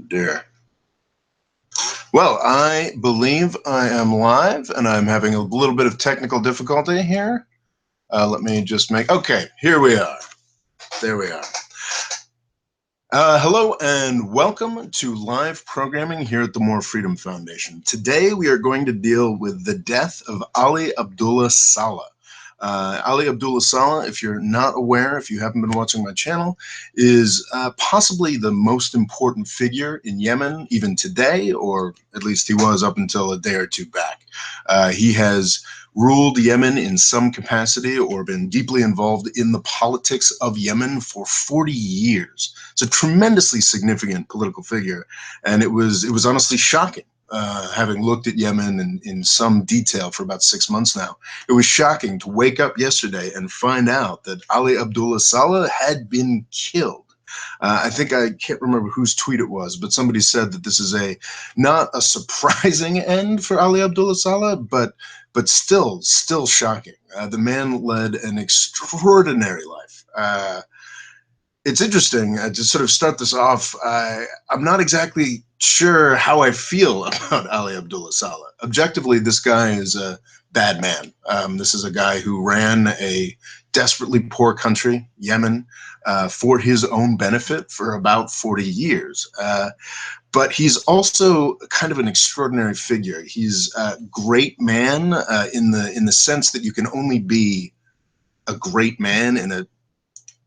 Dear. Well, I believe I am live, and I'm having a little bit of technical difficulty here. Let me just okay, here we are. There we are. Hello and welcome to live programming here at the More Freedom Foundation. Today we are going to deal with the death of Ali Abdullah Saleh. Ali Abdullah Saleh, if you're not aware, if you haven't been watching my channel, is possibly the most important figure in Yemen, even today, or at least he was up until a day or two back. He has ruled Yemen in some capacity or been deeply involved in the politics of Yemen for 40 years. It's a tremendously significant political figure, and it was honestly shocking. Having looked at Yemen in some detail for about 6 months now, it was shocking to wake up yesterday and find out that Ali Abdullah Saleh had been killed. I think I can't remember whose tweet it was, but somebody said that this is not a surprising end for Ali Abdullah Saleh, but still shocking. The man led an extraordinary life. It's interesting to sort of start this off. I'm not exactly sure how I feel about Ali Abdullah Saleh. Objectively, this guy is a bad man. This is a guy who ran a desperately poor country, Yemen, for his own benefit for about 40 years. But he's also kind of an extraordinary figure. He's a great man in the sense that you can only be a great man in a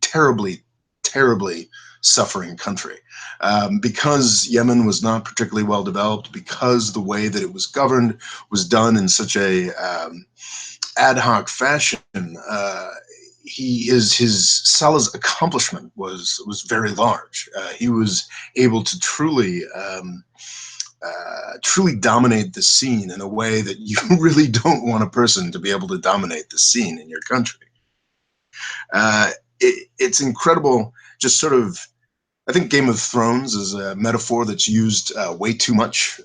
terribly suffering country, because Yemen was not particularly well developed, because the way that it was governed was done in such a ad hoc fashion. His Saleh's accomplishment was very large. He was able to truly dominate the scene in a way that you really don't want a person to be able to dominate the scene in your country. It's incredible. Just sort of, I think Game of Thrones is a metaphor that's used way too much.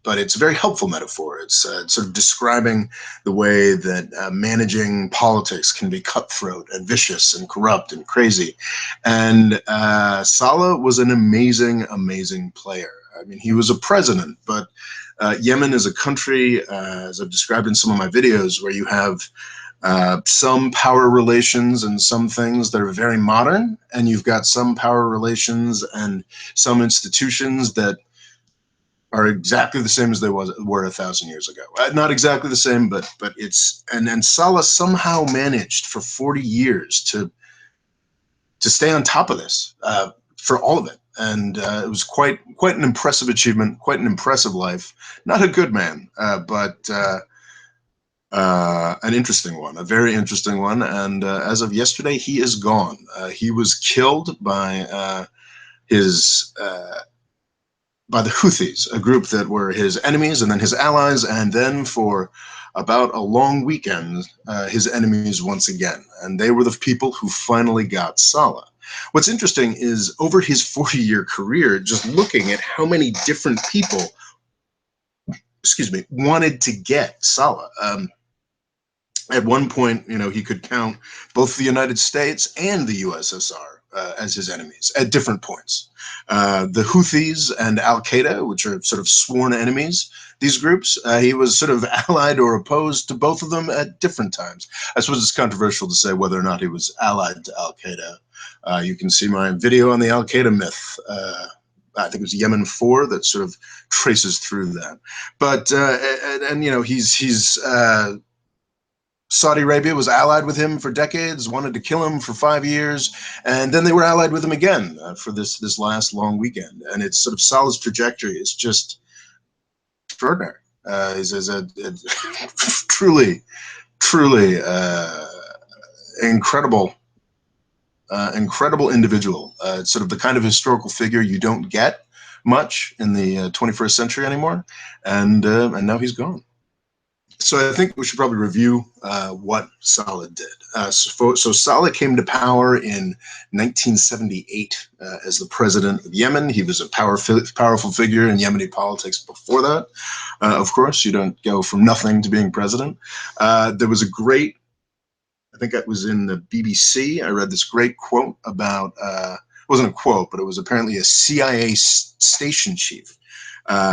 But it's a very helpful metaphor. It's sort of describing the way that managing politics can be cutthroat and vicious and corrupt and crazy. And Saleh was an amazing player. I mean, he was a president, but Yemen is a country, as I've described in some of my videos, where you have some power relations and some things that are very modern, and you've got some power relations and some institutions that are exactly the same as they were 1,000 years ago. Not exactly the same, but it's and Saleh somehow managed for 40 years to stay on top of this for all of it, and it was quite an impressive achievement, quite an impressive life. Not a good man, but an interesting one, a very interesting one. And as of yesterday, he is gone. He was killed by the Houthis, a group that were his enemies and then his allies, and then for about a long weekend, his enemies once again. And they were the people who finally got Saleh. What's interesting is over his 40-year career, just looking at how many different people, wanted to get Saleh. At one point, he could count both the United States and the USSR as his enemies at different points. The Houthis and Al-Qaeda, which are sort of sworn enemies, these groups, he was sort of allied or opposed to both of them at different times. I suppose it's controversial to say whether or not he was allied to Al-Qaeda. You can see my video on the Al-Qaeda myth. I think it was Yemen 4 that sort of traces through that. But, he's Saudi Arabia was allied with him for decades, wanted to kill him for 5 years, and then they were allied with him again for this last long weekend. And it's sort of Saleh's trajectory is just extraordinary. He's a truly incredible individual. It's sort of the kind of historical figure you don't get much in the 21st century anymore, and now he's gone. So I think we should probably review what Saleh did. So Saleh came to power in 1978 as the president of Yemen. He was a powerful figure in Yemeni politics before that. Of course, you don't go from nothing to being president. There was a great, I think that was in the BBC, I read this great quote about, wasn't a quote, but it was apparently a CIA station chief,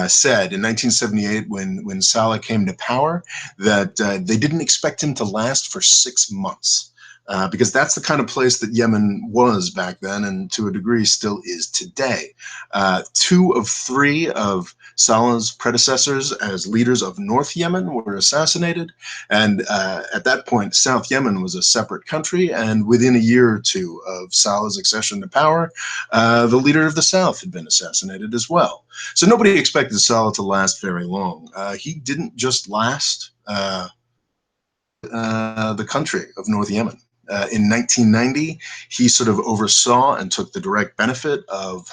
said in 1978 when Saleh came to power that they didn't expect him to last for 6 months. Because that's the kind of place that Yemen was back then, and to a degree still is today. 2 of 3 of Saleh's predecessors as leaders of North Yemen were assassinated, and at that point, South Yemen was a separate country, and within a year or two of Saleh's accession to power, the leader of the South had been assassinated as well. So nobody expected Saleh to last very long. He didn't just last the country of North Yemen. In 1990, he sort of oversaw and took the direct benefit of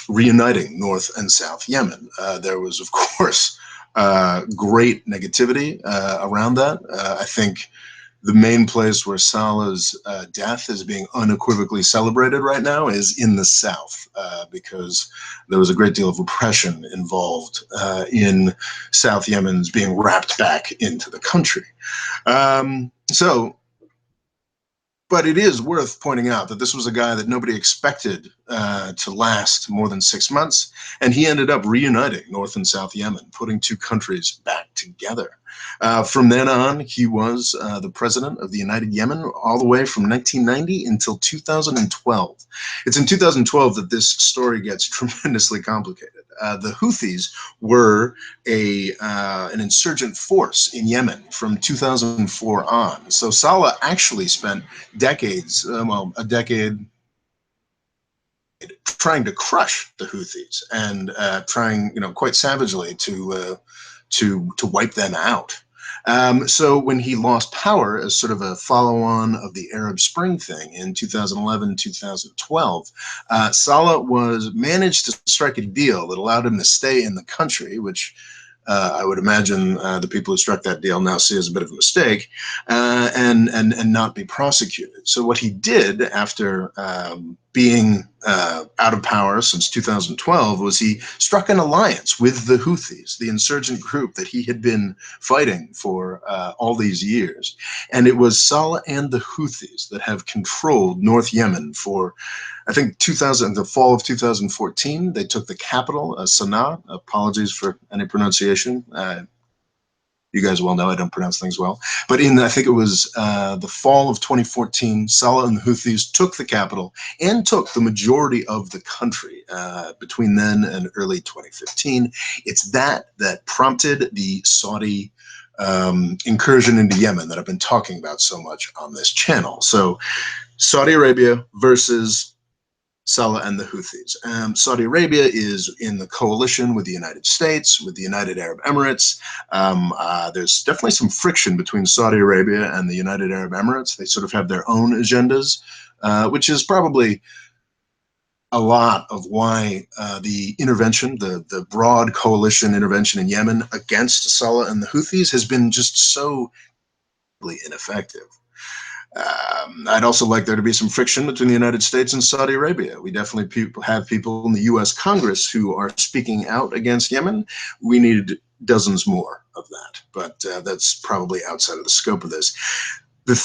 reuniting North and South Yemen. There was, of course, great negativity around that. I think the main place where Saleh's death is being unequivocally celebrated right now is in the South, because there was a great deal of repression involved in South Yemen's being wrapped back into the country. But it is worth pointing out that this was a guy that nobody expected to last more than 6 months, and he ended up reuniting North and South Yemen, putting 2 countries back together. From then on, he was the president of the United Yemen all the way from 1990 until 2012. It's in 2012 that this story gets tremendously complicated. The Houthis were an insurgent force in Yemen from 2004 on. So Saleh actually spent decades, a decade, trying to crush the Houthis and trying, quite savagely to wipe them out. So when he lost power as sort of a follow-on of the Arab Spring thing in 2011, 2012, Saleh managed to strike a deal that allowed him to stay in the country, which I would imagine the people who struck that deal now see as a bit of a mistake, and not be prosecuted. So what he did after being out of power since 2012 was he struck an alliance with the Houthis, the insurgent group that he had been fighting for all these years. And it was Saleh and the Houthis that have controlled North Yemen for, I think, the fall of 2014. They took the capital, Sana'a. Apologies for any pronunciation. You guys well know I don't pronounce things well. But I think it was the fall of 2014, Saleh and the Houthis took the capital and took the majority of the country between then and early 2015. It's that prompted the Saudi incursion into Yemen that I've been talking about so much on this channel. So Saudi Arabia versus Saleh and the Houthis. Saudi Arabia is in the coalition with the United States, with the United Arab Emirates. There's definitely some friction between Saudi Arabia and the United Arab Emirates. They sort of have their own agendas, which is probably a lot of why the intervention, the broad coalition intervention in Yemen against Saleh and the Houthis has been just so ineffective. I'd also like there to be some friction between the United States and Saudi Arabia. We definitely have people in the U.S. Congress who are speaking out against Yemen. We need dozens more of that, but that's probably outside of the scope of this. The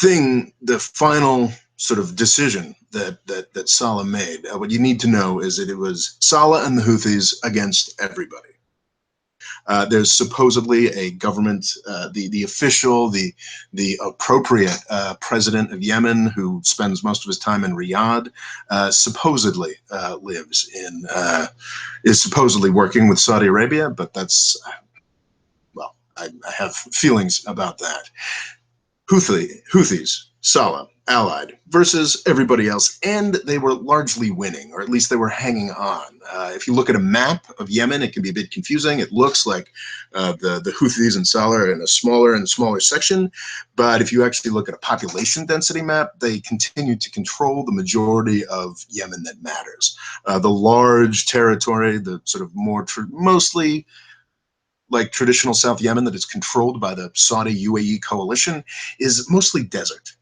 final sort of decision that Saleh made, what you need to know is that it was Saleh and the Houthis against everybody. There's supposedly a government, the official, the appropriate president of Yemen, who spends most of his time in Riyadh, supposedly is supposedly working with Saudi Arabia, but that's, well, I have feelings about that. Houthis, Saleh, allied versus everybody else, and they were largely winning, or at least they were hanging on. If you look at a map of Yemen, it can be a bit confusing. It looks like the Houthis and Saleh are in a smaller and smaller section, but if you actually look at a population density map, they continue to control the majority of Yemen that matters. The large territory, the sort of more mostly like traditional South Yemen that is controlled by the Saudi UAE coalition, is mostly desert.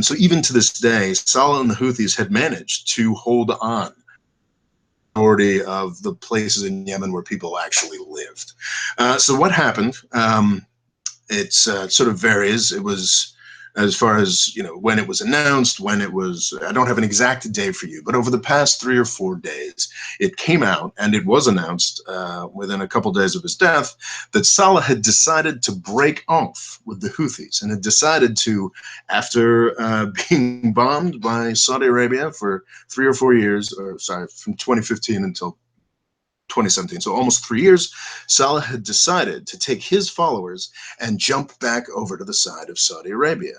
So even to this day, Saleh and the Houthis had managed to hold on the majority of the places in Yemen where people actually lived. So what happened? It sort of varies. It was as far as, when it was announced, when it was, I don't have an exact day for you, but over the past 3 or 4 days, it came out and it was announced within a couple days of his death that Saleh had decided to break off with the Houthis and had decided to, after being bombed by Saudi Arabia for 3 or 4 years, or sorry, from 2015 until 2017, so almost 3 years, Saleh had decided to take his followers and jump back over to the side of Saudi Arabia.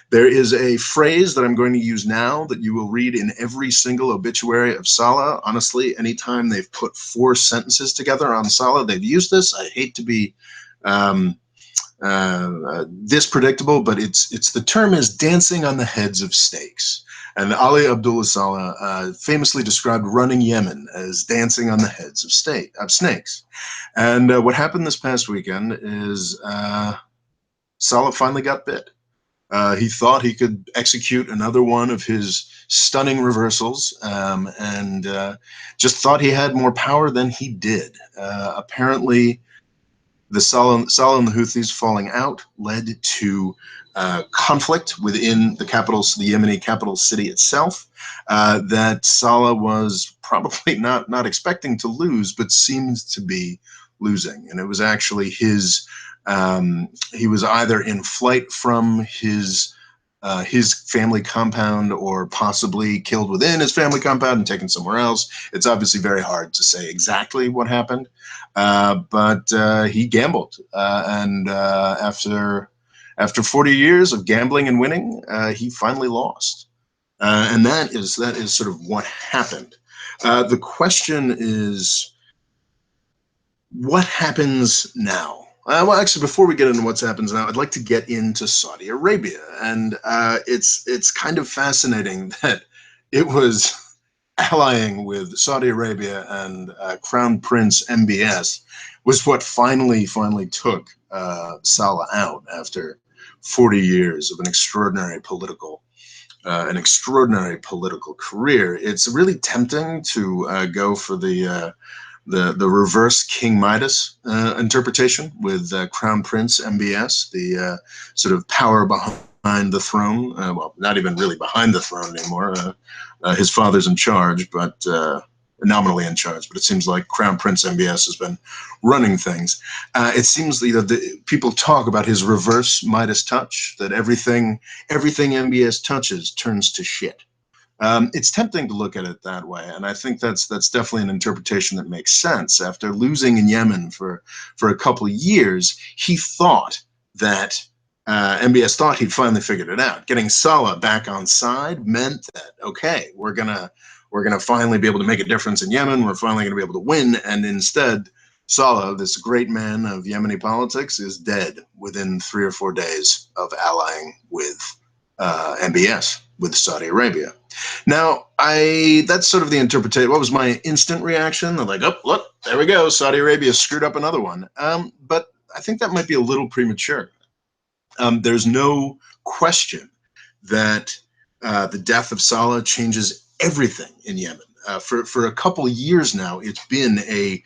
There is a phrase that I'm going to use now that you will read in every single obituary of Saleh. Honestly, anytime they've put 4 sentences together on Saleh, they've used this. I hate to be this predictable, but it's the term is dancing on the heads of snakes. And Ali Abdullah Saleh famously described running Yemen as dancing on the heads of snakes. And what happened this past weekend is Saleh finally got bit. He thought he could execute another one of his stunning reversals, and just thought he had more power than he did. Apparently, the Saleh and the Houthis falling out led to conflict within the Yemeni capital city itself, that Saleh was probably not expecting to lose, but seemed to be losing. And it was actually his, he was either in flight from his family compound or possibly killed within his family compound and taken somewhere else. It's obviously very hard to say exactly what happened, but he gambled, and after 40 years of gambling and winning, he finally lost, and that is sort of what happened. The question is, what happens now? Well, actually, before we get into what happens now, I'd like to get into Saudi Arabia. And it's kind of fascinating that it was allying with Saudi Arabia and Crown Prince MBS was what finally took Saleh out after 40 years of an extraordinary political career. It's really tempting to go for the reverse King Midas interpretation with Crown Prince MBS, the sort of power behind the throne. Well, not even really behind the throne anymore. His father's in charge, but nominally in charge. But it seems like Crown Prince MBS has been running things. It seems people talk about his reverse Midas touch, that everything MBS touches turns to shit. It's tempting to look at it that way, and I think that's definitely an interpretation that makes sense. After losing in Yemen for a couple of years, he thought that MBS thought he'd finally figured it out. Getting Saleh back on side meant that, okay, we're gonna finally be able to make a difference in Yemen. We're finally gonna be able to win, and instead, Saleh, this great man of Yemeni politics, is dead within 3 or 4 days of allying with MBS, with Saudi Arabia. Now, that's sort of the interpretation. What was my instant reaction? I'm like, oh, look, there we go. Saudi Arabia screwed up another one. But I think that might be a little premature. There's no question that the death of Saleh changes everything in Yemen. For a couple of years now, it's been a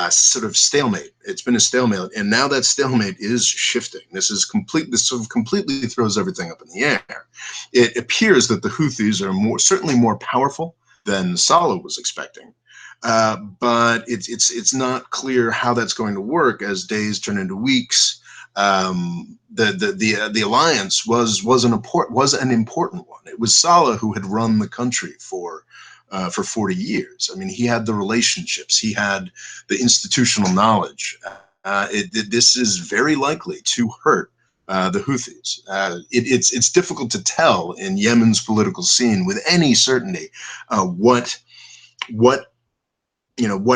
sort of stalemate. It's been a stalemate, and now that stalemate is shifting. This sort of completely throws everything up in the air. It appears that the Houthis are certainly more powerful than Saleh was expecting, but it's not clear how that's going to work as days turn into weeks. The alliance was an important one. It was Saleh who had run the country for 40 years. I mean, he had the relationships, he had the institutional knowledge. This is very likely to hurt the Houthis. It's difficult to tell in Yemen's political scene with any certainty what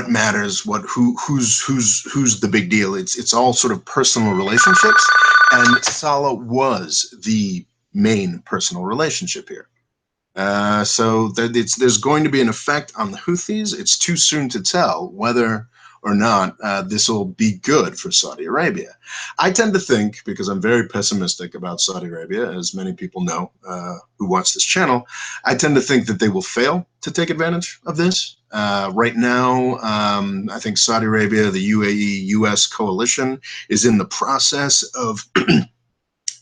matters, who's the big deal. It's all sort of personal relationships, and Saleh was the main personal relationship here. So there's going to be an effect on the Houthis. It's too soon to tell whether or not this will be good for Saudi Arabia. I tend to think, because I'm very pessimistic about Saudi Arabia, as many people know who watch this channel, I tend to think that they will fail to take advantage of this. Right now, I think Saudi Arabia, the UAE-US coalition, is in the process of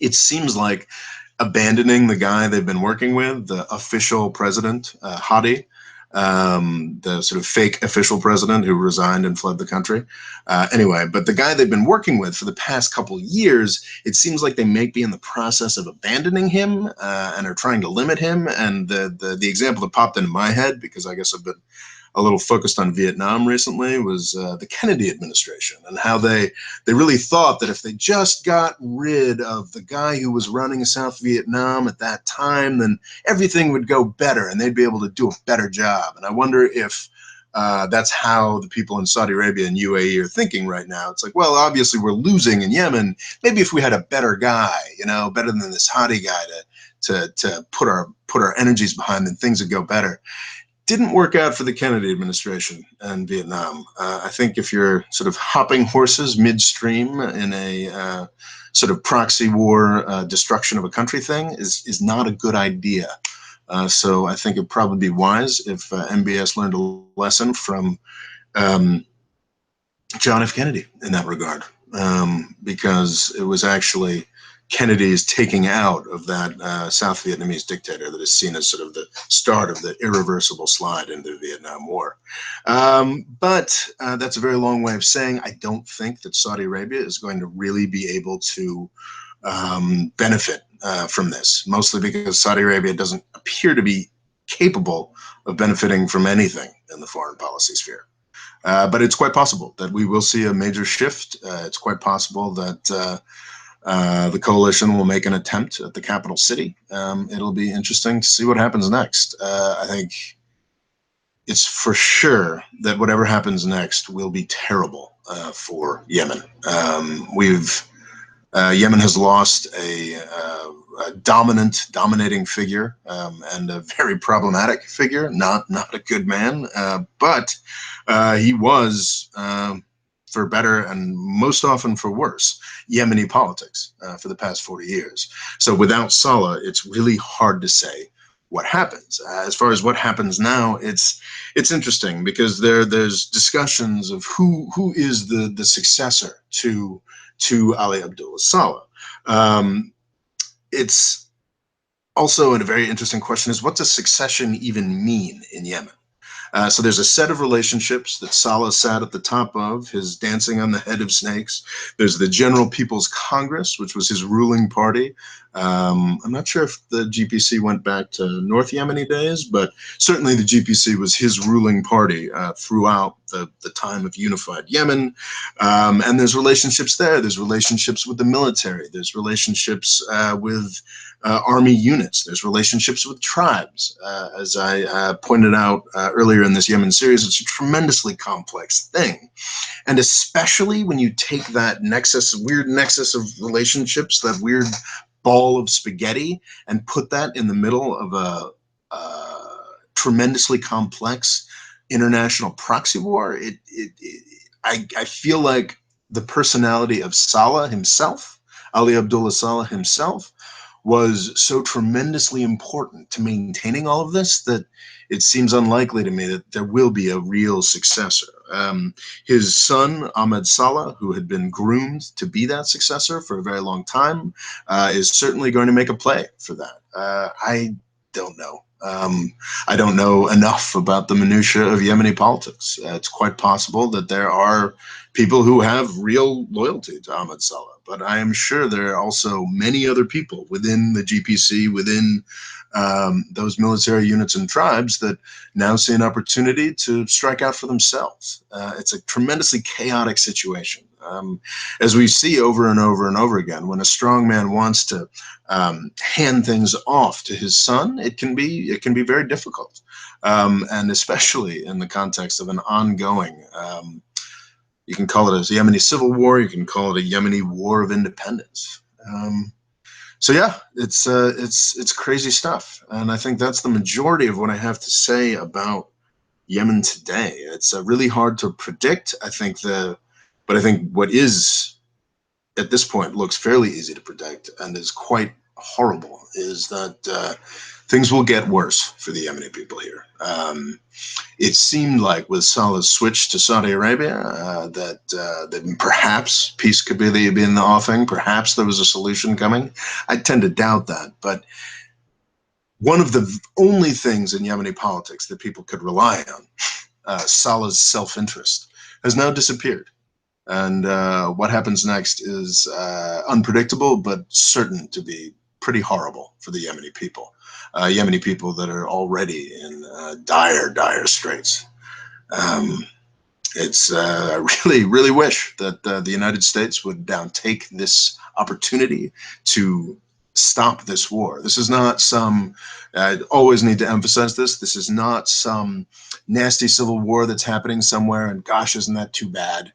it seems like abandoning the guy they've been working with, the official president, Hadi, the sort of fake official president who resigned and fled the country. Anyway, but the guy they've been working with for the past couple of years, it seems like they may be in the process of abandoning him and are trying to limit him. And the example that popped into my head, because I guess I've been a little focused on Vietnam recently, was the Kennedy administration and how they really thought that if they just got rid of the guy who was running South Vietnam at that time, then everything would go better and they'd be able to do a better job. And I wonder if that's how the people in Saudi Arabia and UAE are thinking right now. It's like, well, obviously we're losing in Yemen. Maybe if we had a better guy, better than this Hadi guy to put our energies behind, then things would go better. Didn't work out for the Kennedy administration in Vietnam. I think if you're sort of hopping horses midstream in a sort of proxy war destruction of a country thing is not a good idea. So I think it'd probably be wise if MBS learned a lesson from John F. Kennedy in that regard, because it was actually Kennedy's taking out of that South Vietnamese dictator that is seen as sort of the start of the irreversible slide into the Vietnam War. But that's a very long way of saying I don't think that Saudi Arabia is going to really be able to benefit from this, mostly because Saudi Arabia doesn't appear to be capable of benefiting from anything in the foreign policy sphere. But it's quite possible that we will see a major shift. It's quite possible that the coalition will make an attempt at the capital city. It'll be interesting to see what happens next. I think it's for sure that whatever happens next will be terrible for Yemen. Yemen has lost a dominating figure and a very problematic figure. Not a good man, but he was, for better and most often for worse, Yemeni politics for the past 40 years. So without Saleh, it's really hard to say what happens. As far as what happens now, it's interesting because there's discussions of who is the successor to Ali Abdullah Saleh. It's also a very interesting question is, what does succession even mean in Yemen? So there's a set of relationships that Saleh sat at the top of, his dancing on the head of snakes. There's the General People's Congress, which was his ruling party. I'm not sure if the GPC went back to North Yemeni days, but certainly the GPC was his ruling party throughout the time of unified Yemen. And there's relationships there. There's relationships with the military. There's relationships with army units. There's relationships with tribes. As I pointed out earlier in this Yemen series, it's a tremendously complex thing. And especially when you take that weird nexus of relationships, that weird ball of spaghetti, and put that in the middle of a tremendously complex international proxy war, I feel like the personality of Saleh himself, Ali Abdullah Saleh himself, was so tremendously important to maintaining all of this that it seems unlikely to me that there will be a real successor. His son, Ahmed Saleh, who had been groomed to be that successor for a very long time, is certainly going to make a play for that. I don't know. I don't know enough about the minutiae of Yemeni politics. It's quite possible that there are people who have real loyalty to Ahmed Saleh, but I am sure there are also many other people within the GPC, within those military units and tribes that now see an opportunity to strike out for themselves. It's a tremendously chaotic situation. As we see over and over and over again, when a strong man wants to hand things off to his son, it can be very difficult, and especially in the context of an ongoing. You can call it a Yemeni civil war. You can call it a Yemeni war of independence. So yeah, it's crazy stuff, and I think that's the majority of what I have to say about Yemen today. It's really hard to predict. But I think what is at this point looks fairly easy to predict and is quite horrible is that things will get worse for the Yemeni people here. It seemed like with Saleh's switch to Saudi Arabia that perhaps peace could be in the offing. Perhaps there was a solution coming. I tend to doubt that. But one of the only things in Yemeni politics that people could rely on, Saleh's self-interest, has now disappeared. And what happens next is unpredictable, but certain to be pretty horrible for the Yemeni people. Yemeni people that are already in dire straits. I really, really wish that the United States would now take this opportunity to stop this war. This is not some, I always need to emphasize this, this is not some nasty civil war that's happening somewhere and gosh, isn't that too bad?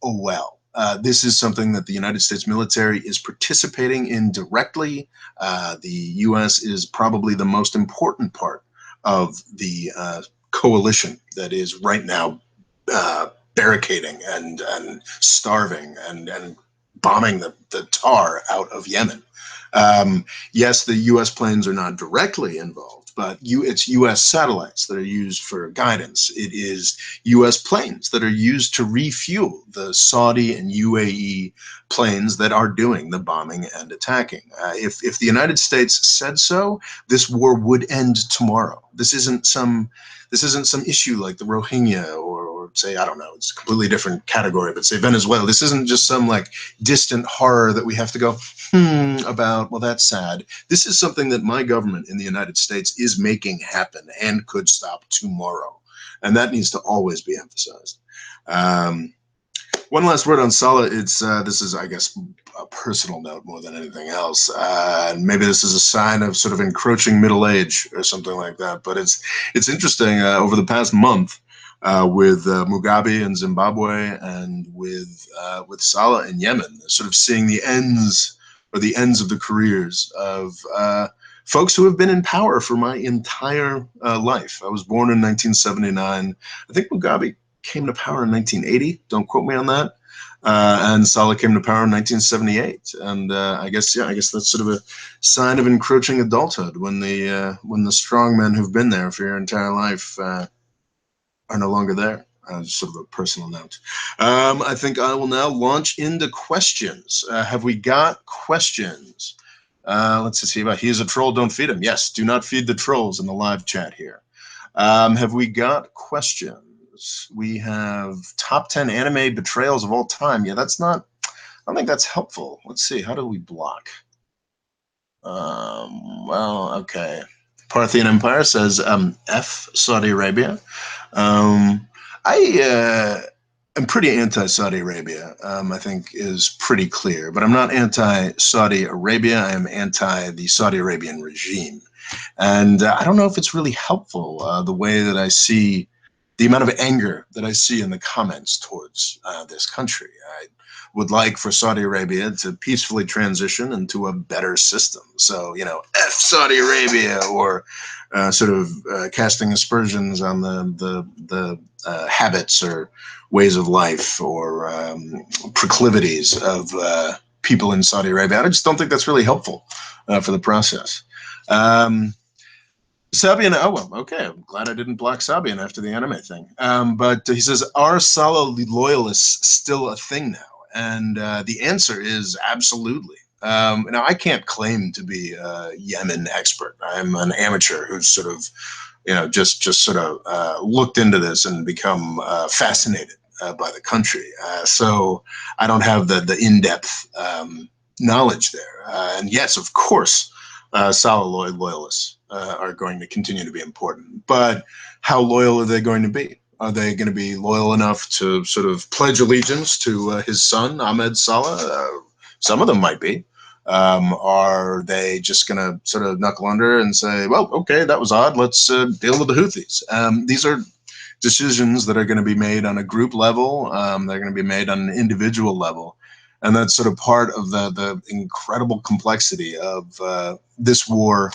Oh, well. This is something that the United States military is participating in directly. The U.S. is probably the most important part of the coalition that is right now barricading and starving and bombing the tar out of Yemen. Yes, the U.S. planes are not directly involved, but it's U.S. satellites that are used for guidance. It is U.S. planes that are used to refuel the Saudi and UAE planes that are doing the bombing and attacking. If the United States said so, this war would end tomorrow. This isn't some issue like the Rohingya or say, I don't know, it's a completely different category, but say Venezuela. This isn't just some like distant horror that we have to go, about, well, that's sad. This is something that my government in the United States is making happen and could stop tomorrow. And that needs to always be emphasized. One last word on Saleh. This is, I guess, a personal note more than anything else. And maybe this is a sign of sort of encroaching middle age or something like that. But it's interesting over the past month with Mugabe in Zimbabwe and with Saleh in Yemen, sort of seeing the ends of the careers of folks who have been in power for my entire life. I was born in 1979. I think Mugabe came to power in 1980. Don't quote me on that. And Saleh came to power in 1978. And I guess that's sort of a sign of encroaching adulthood when the strong men who've been there for your entire life are no longer there. Sort of a personal note. I think I will now launch into questions. Have we got questions? Let's see about he's a troll, don't feed him. Yes, do not feed the trolls in the live chat here. Have we got questions? We have top 10 anime betrayals of all time. Yeah, that's not, I don't think that's helpful. Let's see, how do we block? Well, okay. Parthian Empire says F Saudi Arabia. I am pretty anti-Saudi Arabia, I think is pretty clear, but I'm not anti-Saudi Arabia. I am anti the Saudi Arabian regime. And I don't know if it's really helpful, the way that I see the amount of anger that I see in the comments towards this country. I would like for Saudi Arabia to peacefully transition into a better system. So, F Saudi Arabia, or sort of casting aspersions on the habits or ways of life or proclivities of people in Saudi Arabia. I just don't think that's really helpful for the process. Sabian, oh well, okay. I'm glad I didn't block Sabian after the anime thing. But he says, are Saleh loyalists still a thing now? And the answer is absolutely. Now, I can't claim to be a Yemen expert. I'm an amateur who's sort of, just sort of looked into this and become fascinated by the country. So I don't have the in-depth knowledge there. And yes, of course, Saleh loyalists are going to continue to be important. But how loyal are they going to be? Are they going to be loyal enough to sort of pledge allegiance to his son, Ahmed Saleh? Some of them might be. Are they just going to sort of knuckle under and say, well, okay, that was odd. Let's deal with the Houthis. These are decisions that are going to be made on a group level. They're going to be made on an individual level. And that's sort of part of the incredible complexity of this war.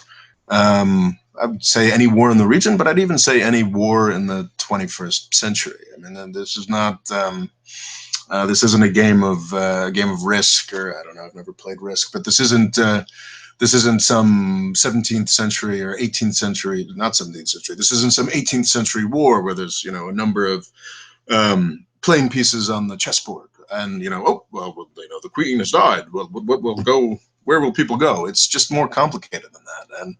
I would say any war in the region, but I'd even say any war in the 21st century. I mean, this is not, this isn't a game of risk, or I don't know, I've never played Risk, but this isn't This isn't some 17th century or 18th century, not 17th century. This isn't some 18th century war where there's, a number of playing pieces on the chessboard, and oh well, the queen has died. Well, what will go? Where will people go? It's just more complicated than that, and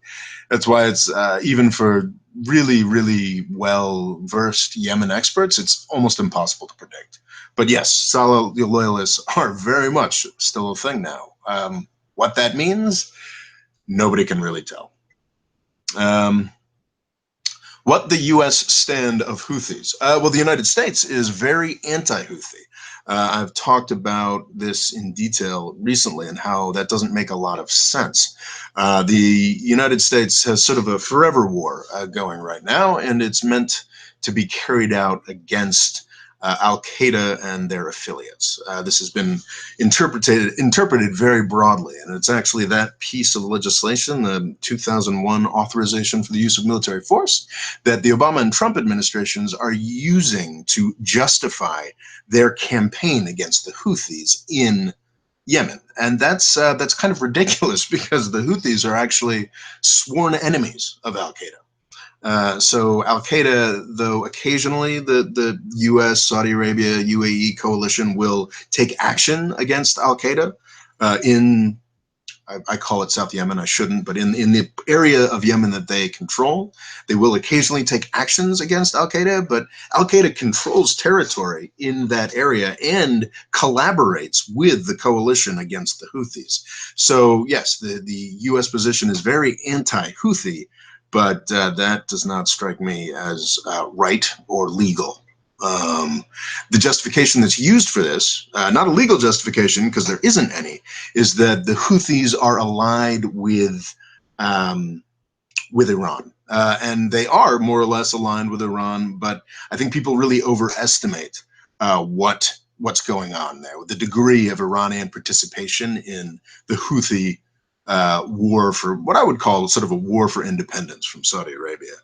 that's why it's even for really, really well versed Yemen experts, it's almost impossible to predict. But yes, Saleh loyalists are very much still a thing now. What that means, nobody can really tell. Um, what the U.S. stand of Houthis? Well, the United States is very anti-Houthi. I've talked about this in detail recently and how that doesn't make a lot of sense. The United States has sort of a forever war going right now, and it's meant to be carried out against Al-Qaeda and their affiliates. This has been interpreted very broadly, and it's actually that piece of legislation, the 2001 authorization for the use of military force, that the Obama and Trump administrations are using to justify their campaign against the Houthis in Yemen. And that's kind of ridiculous because the Houthis are actually sworn enemies of Al-Qaeda. So Al-Qaeda, though occasionally the U.S., Saudi Arabia, UAE coalition will take action against Al-Qaeda in, I call it South Yemen, I shouldn't, but in the area of Yemen that they control, they will occasionally take actions against Al-Qaeda, but Al-Qaeda controls territory in that area and collaborates with the coalition against the Houthis. So yes, the U.S. position is very anti-Houthi, but that does not strike me as right or legal. The justification that's used for this, not a legal justification because there isn't any, is that the Houthis are allied with Iran. And they are more or less aligned with Iran, but I think people really overestimate what's going on there, with the degree of Iranian participation in the Houthi war for what I would call sort of a war for independence from Saudi Arabia.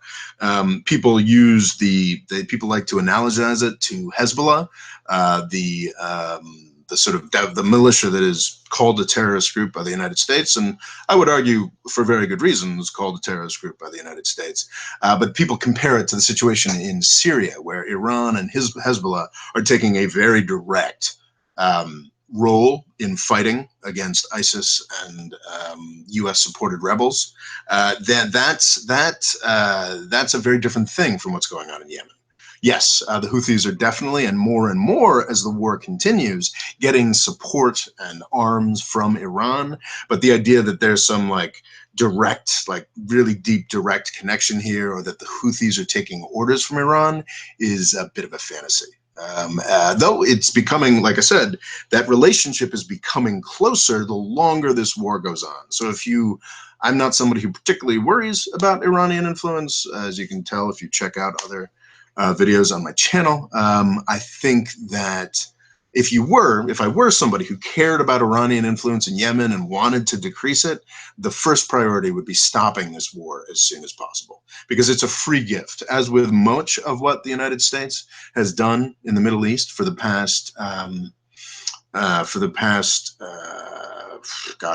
People use people like to analogize it to Hezbollah, the sort of the militia that is called a terrorist group by the United States, and I would argue for very good reasons called a terrorist group by the United States. But people compare it to the situation in Syria, where Iran and Hezbollah are taking a very direct role in fighting against ISIS and U.S. supported rebels. That's a very different thing from what's going on in Yemen. Yes, the Houthis are definitely, and more as the war continues, getting support and arms from Iran. But the idea that there's some direct, really deep direct connection here, or that the Houthis are taking orders from Iran, is a bit of a fantasy. Though it's becoming, like I said, that relationship is becoming closer the longer this war goes on. So I'm not somebody who particularly worries about Iranian influence, as you can tell if you check out other videos on my channel. I think that if I were somebody who cared about Iranian influence in Yemen and wanted to decrease it, the first priority would be stopping this war as soon as possible, because it's a free gift. As with much of what the United States has done in the Middle East for the past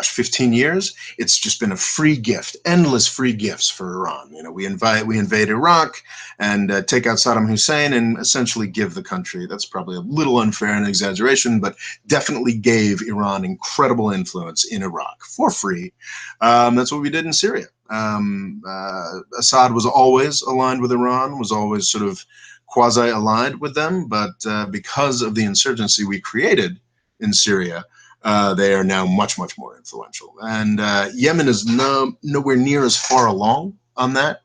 15 years, it's just been a free gift, endless free gifts for Iran. We invade Iraq and take out Saddam Hussein and essentially give the country, that's probably a little unfair and exaggeration, but definitely gave Iran incredible influence in Iraq for free. That's what we did in Syria. Assad was always aligned with Iran, was always sort of quasi-allied with them, but because of the insurgency we created in Syria, they are now much more influential. And Yemen is nowhere near as far along on that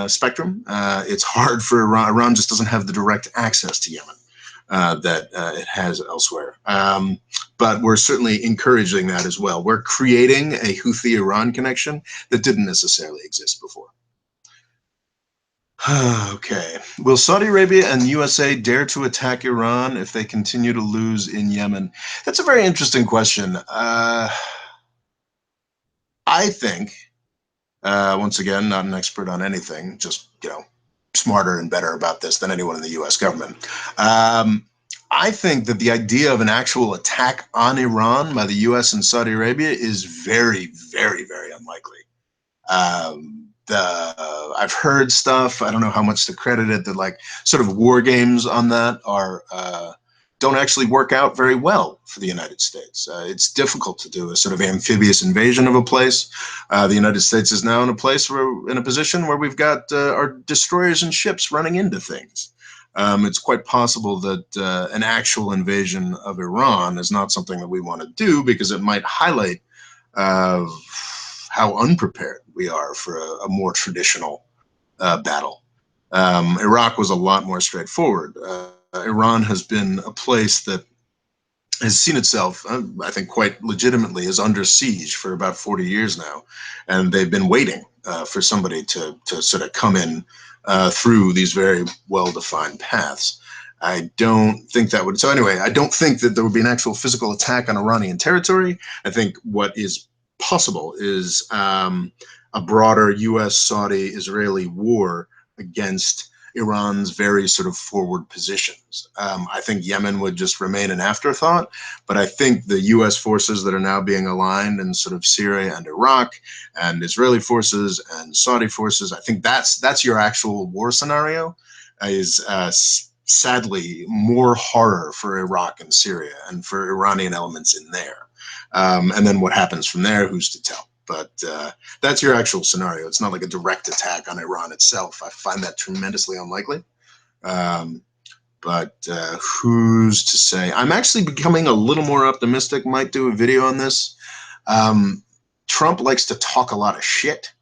spectrum. It's hard for Iran. Iran just doesn't have the direct access to Yemen that it has elsewhere. But we're certainly encouraging that as well. We're creating a Houthi-Iran connection that didn't necessarily exist before. Okay. Will Saudi Arabia and USA dare to attack Iran if they continue to lose in Yemen? That's a very interesting question. I think, once again, not an expert on anything, just, smarter and better about this than anyone in the US government. I think that the idea of an actual attack on Iran by the U.S. and Saudi Arabia is very, very, very unlikely. I've heard stuff. I don't know how much to credit it. That like sort of war games on that are don't actually work out very well for the United States. It's difficult to do a sort of amphibious invasion of a place. The United States is now in a place where, in a position where we've got our destroyers and ships running into things. It's quite possible that an actual invasion of Iran is not something that we want to do because it might highlight uh, how unprepared we are for a more traditional battle. Iraq was a lot more straightforward. Iran has been a place that has seen itself, I think, quite legitimately as under siege for about 40 years now, and they've been waiting for somebody to sort of come in through these very well-defined paths. I don't think that would. So anyway, I don't think that there would be an actual physical attack on Iranian territory. I think what is possible is a broader U.S., Saudi, Israeli war against Iran's very sort of forward positions. I think Yemen would just remain an afterthought, but I think the U.S. forces that are now being aligned in sort of Syria and Iraq, and Israeli forces and Saudi forces, I think that's your actual war scenario. Is sadly more horror for Iraq and Syria and for Iranian elements in there. And then what happens from there, who's to tell? But that's your actual scenario. It's not like a direct attack on Iran itself. I find that tremendously unlikely. But who's to say? I'm actually becoming a little more optimistic. Might do a video on this. Trump likes to talk a lot of shit.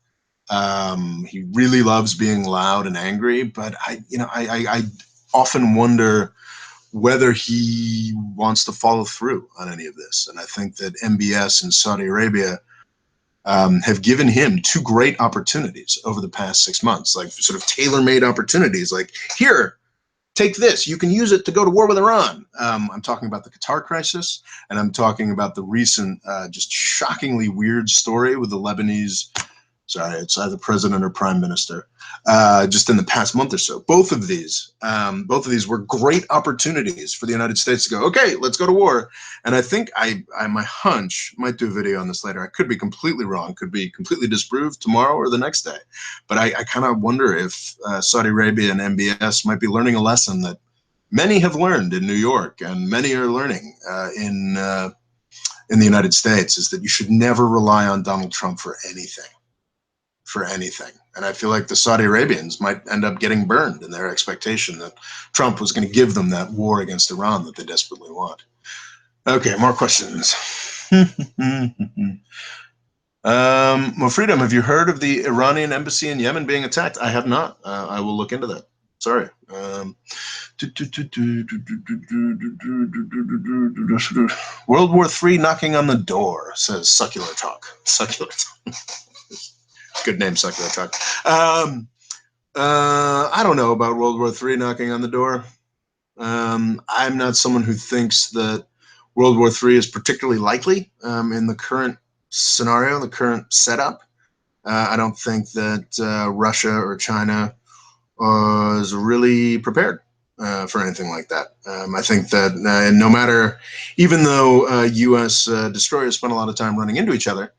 He really loves being loud and angry. But I often wonder whether he wants to follow through on any of this. And I think that MBS and Saudi Arabia have given him two great opportunities over the past 6 months, like sort of tailor-made opportunities. Like, here, take this. You can use it to go to war with Iran. I'm talking about the Qatar crisis, and I'm talking about the recent, just shockingly weird story with the Lebanese. Sorry, it's either president or prime minister. Just in the past month or so, both of these were great opportunities for the United States to go, okay, let's go to war. And I think my hunch, might do a video on this later. I could be completely wrong, could be completely disproved tomorrow or the next day. But I kind of wonder if Saudi Arabia and MBS might be learning a lesson that many have learned in New York and many are learning in the United States, is that you should never rely on Donald Trump for anything. And I feel like the Saudi Arabians might end up getting burned in their expectation that Trump was going to give them that war against Iran that they desperately want. Okay, more questions. Freedom, have you heard of the Iranian embassy in Yemen being attacked? I have not. I will look into that. Sorry. World War III knocking on the door, says Succular Talk. Succular Talk. Good name, Succular Talk. I don't know about World War III knocking on the door. I'm not someone who thinks that World War III is particularly likely in the current scenario, the current setup. I don't think that Russia or China is really prepared for anything like that. I think that no matter, even though U.S. destroyers spend a lot of time running into each other,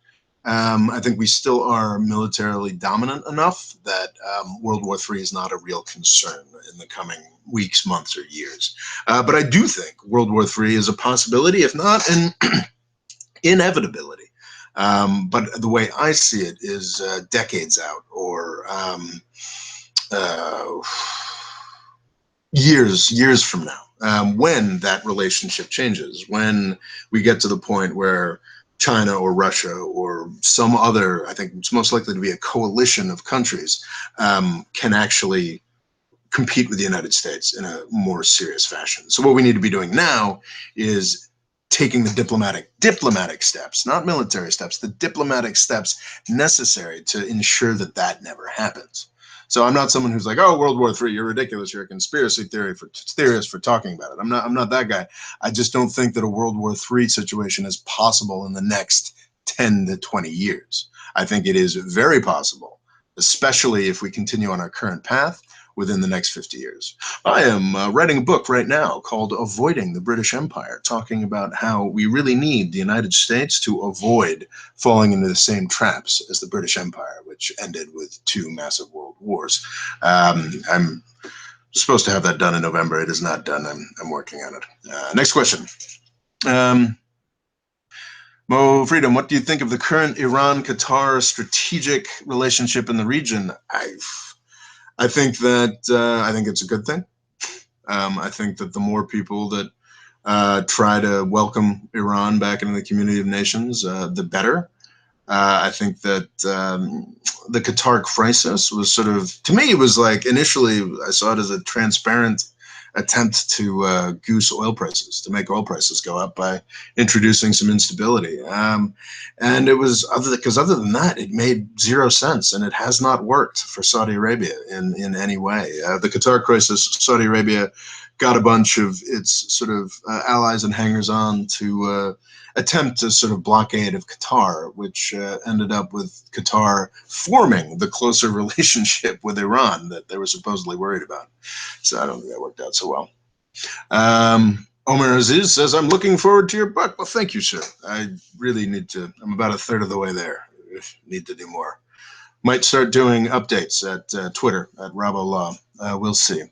I think we still are militarily dominant enough that World War III is not a real concern in the coming weeks, months, or years. But I do think World War III is a possibility, if not an inevitability. But the way I see it is decades out, or years from now, when that relationship changes, when we get to the point where China or Russia or some other, I think it's most likely to be a coalition of countries, can actually compete with the United States in a more serious fashion. So what we need to be doing now is taking the diplomatic steps, not military steps, the diplomatic steps necessary to ensure that that never happens. So I'm not someone who's like, oh, World War III, you're ridiculous. You're a conspiracy theorist for talking about it. I'm not that guy. I just don't think that a World War III situation is possible in the next 10 to 20 years. I think it is very possible, especially if we continue on our current path, within the next 50 years. I am writing a book right now called Avoiding the British Empire, talking about how we really need the United States to avoid falling into the same traps as the British Empire, which ended with 2 massive world wars. I'm supposed to have that done in November. It is not done. I'm working on it. Next question. Mo Freedom, what do you think of the current Iran-Qatar strategic relationship in the region? I think that I think it's a good thing. I think that the more people that try to welcome Iran back into the community of nations, the better. I think that the Qatar crisis was sort of, to me, it was like initially I saw it as a transparent attempt to goose oil prices, to make oil prices go up by introducing some instability. And it was because other than that, it made 0 sense, and it has not worked for Saudi Arabia in any way. The Qatar crisis, Saudi Arabia got a bunch of its sort of allies and hangers-on to attempt a sort of blockade of Qatar, which ended up with Qatar forming the closer relationship with Iran that they were supposedly worried about. So I don't think that worked out so well. Omar Aziz says, I'm looking forward to your book. Well, thank you, sir. I really need to. I'm about 1/3 of the way there. I need to do more. Might start doing updates at Twitter, at Rabo Law. We'll see.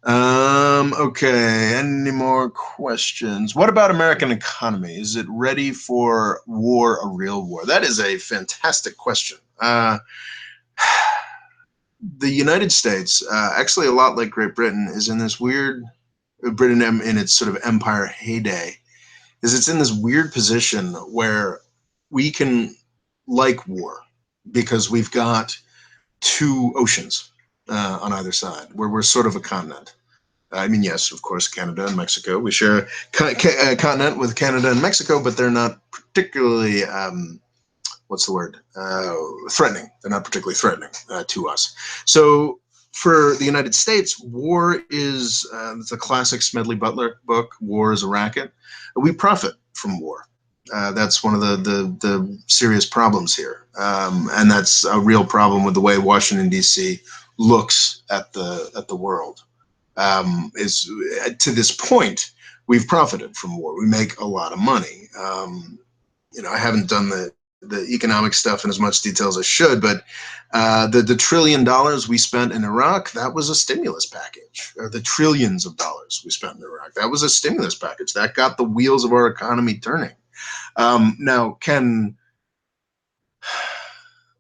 Okay, any more questions? What about American economy? Is it ready for war, a real war? That is a fantastic question. The United States, actually a lot like Great Britain, is in this weird, Britain in its sort of empire heyday, is it's in this weird position where we can like war because we've got 2 oceans on either side, where we're sort of a continent. I mean, yes, of course, Canada and Mexico. We share a continent with Canada and Mexico, but they're not particularly, what's the word? Threatening. They're not particularly threatening to us. So for the United States, war is, it's a classic Smedley Butler book, War is a Racket. We profit from war. That's one of the serious problems here. And that's a real problem with the way Washington, D.C. looks at the world. Is to this point, we've profited from war. We make a lot of money. I haven't done the economic stuff in as much detail as I should, but the $1 trillion we spent in Iraq, that was a stimulus package. Or the trillions of dollars we spent in Iraq, that was a stimulus package. That got the wheels of our economy turning. Now, can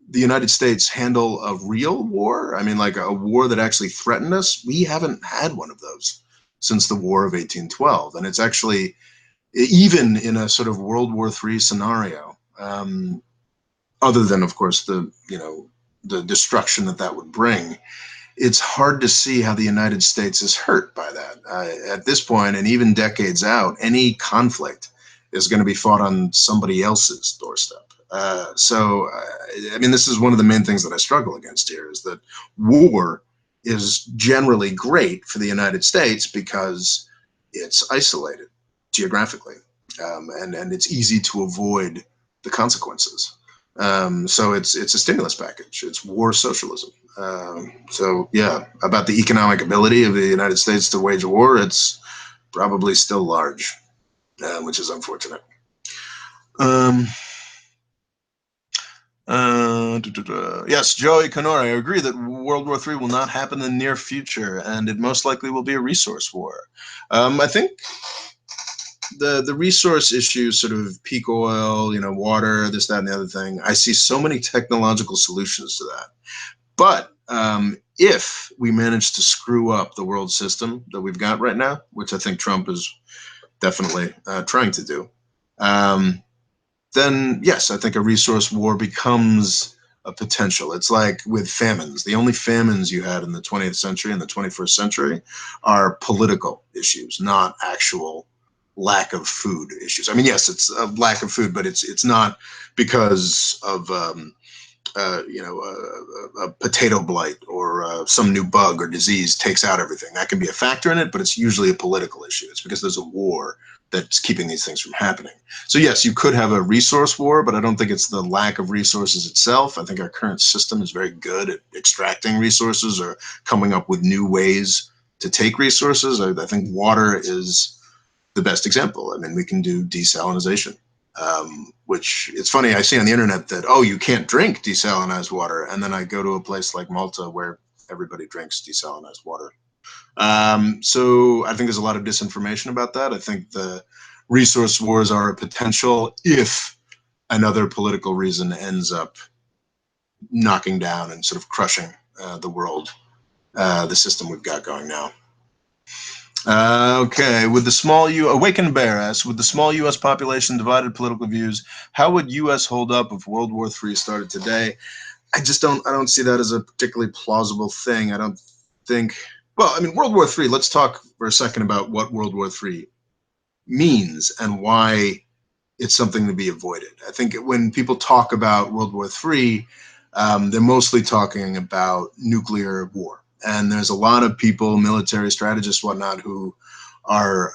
the United States handle a real war? I mean, like a war that actually threatened us? We haven't had one of those since the War of 1812. And it's actually, even in a sort of World War III scenario, other than, of course, the destruction that would bring, it's hard to see how the United States is hurt by that. At this point, and even decades out, any conflict is going to be fought on somebody else's doorstep. I mean, this is one of the main things that I struggle against here, is that war is generally great for the United States because it's isolated geographically, and it's easy to avoid the consequences. So it's a stimulus package. It's war socialism. So yeah, about the economic ability of the United States to wage a war, it's probably still large, which is unfortunate. Yes, Joey Canore, I agree that World War III will not happen in the near future, and it most likely will be a resource war. I think the resource issues, sort of peak oil, water, this, that, and the other thing, I see so many technological solutions to that. But if we manage to screw up the world system that we've got right now, which I think Trump is definitely trying to do, then yes, I think a resource war becomes a potential. It's like with famines. The only famines you had in the 20th century and the 21st century are political issues, not actual lack of food issues. I mean, yes, it's a lack of food, but it's not because of a potato blight or some new bug or disease takes out everything. That can be a factor in it, but it's usually a political issue. It's because there's a war that's keeping these things from happening. So yes, you could have a resource war, but I don't think it's the lack of resources itself. I think our current system is very good at extracting resources or coming up with new ways to take resources. I think water is the best example. I mean, we can do desalinization, which it's funny. I see on the internet that, oh, you can't drink desalinized water. And then I go to a place like Malta where everybody drinks desalinized water. So I think there's a lot of disinformation about that. I think the resource wars are a potential if another political reason ends up knocking down and sort of crushing the world, the system we've got going now. Okay, with the small Awakened Bear asks, with the small U.S. population, divided political views, how would U.S. hold up if World War III started today? I don't see that as a particularly plausible thing. I don't think, well, I mean, World War III, let's talk for a second about what World War III means and why it's something to be avoided. I think when people talk about World War III, they're mostly talking about nuclear war. And there's a lot of people, military strategists, whatnot, who are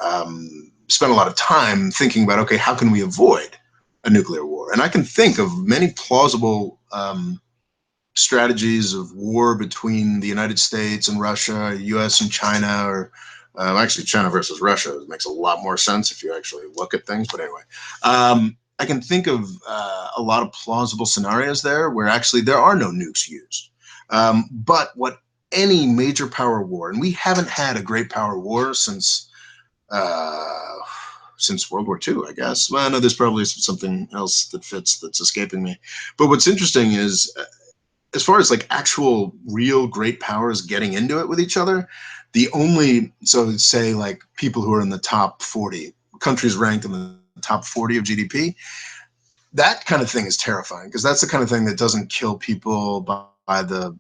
spend a lot of time thinking about, okay, how can we avoid a nuclear war? And I can think of many plausible strategies of war between the United States and Russia, U.S. and China, or actually China versus Russia. It makes a lot more sense if you actually look at things. But anyway, I can think of a lot of plausible scenarios there where actually there are no nukes used. But what any major power war, and we haven't had a great power war since World War II, I guess. Well, no, there's probably something else that fits that's escaping me. But what's interesting is, as far as like actual real great powers getting into it with each other, so say like people who are in the top 40, countries ranked in the top 40 of GDP, that kind of thing is terrifying because that's the kind of thing that doesn't kill people by the,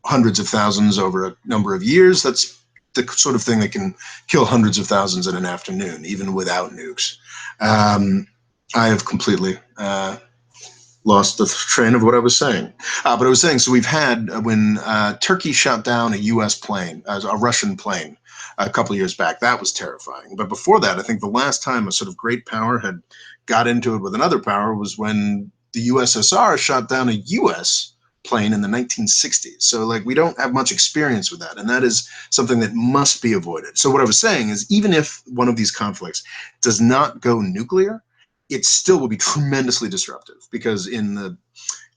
hundreds of thousands over a number of years. That's the sort of thing that can kill hundreds of thousands in an afternoon, even without nukes. I have completely lost the train of what I was saying. But I was saying, so we've had, when Turkey shot down a US plane, a Russian plane, a couple of years back, that was terrifying. But before that, I think the last time a sort of great power had got into it with another power was when the USSR shot down a US plane in the 1960s. So like we don't have much experience with that, and that is something that must be avoided. So what I was saying is, even if one of these conflicts does not go nuclear, it still will be tremendously disruptive, because in the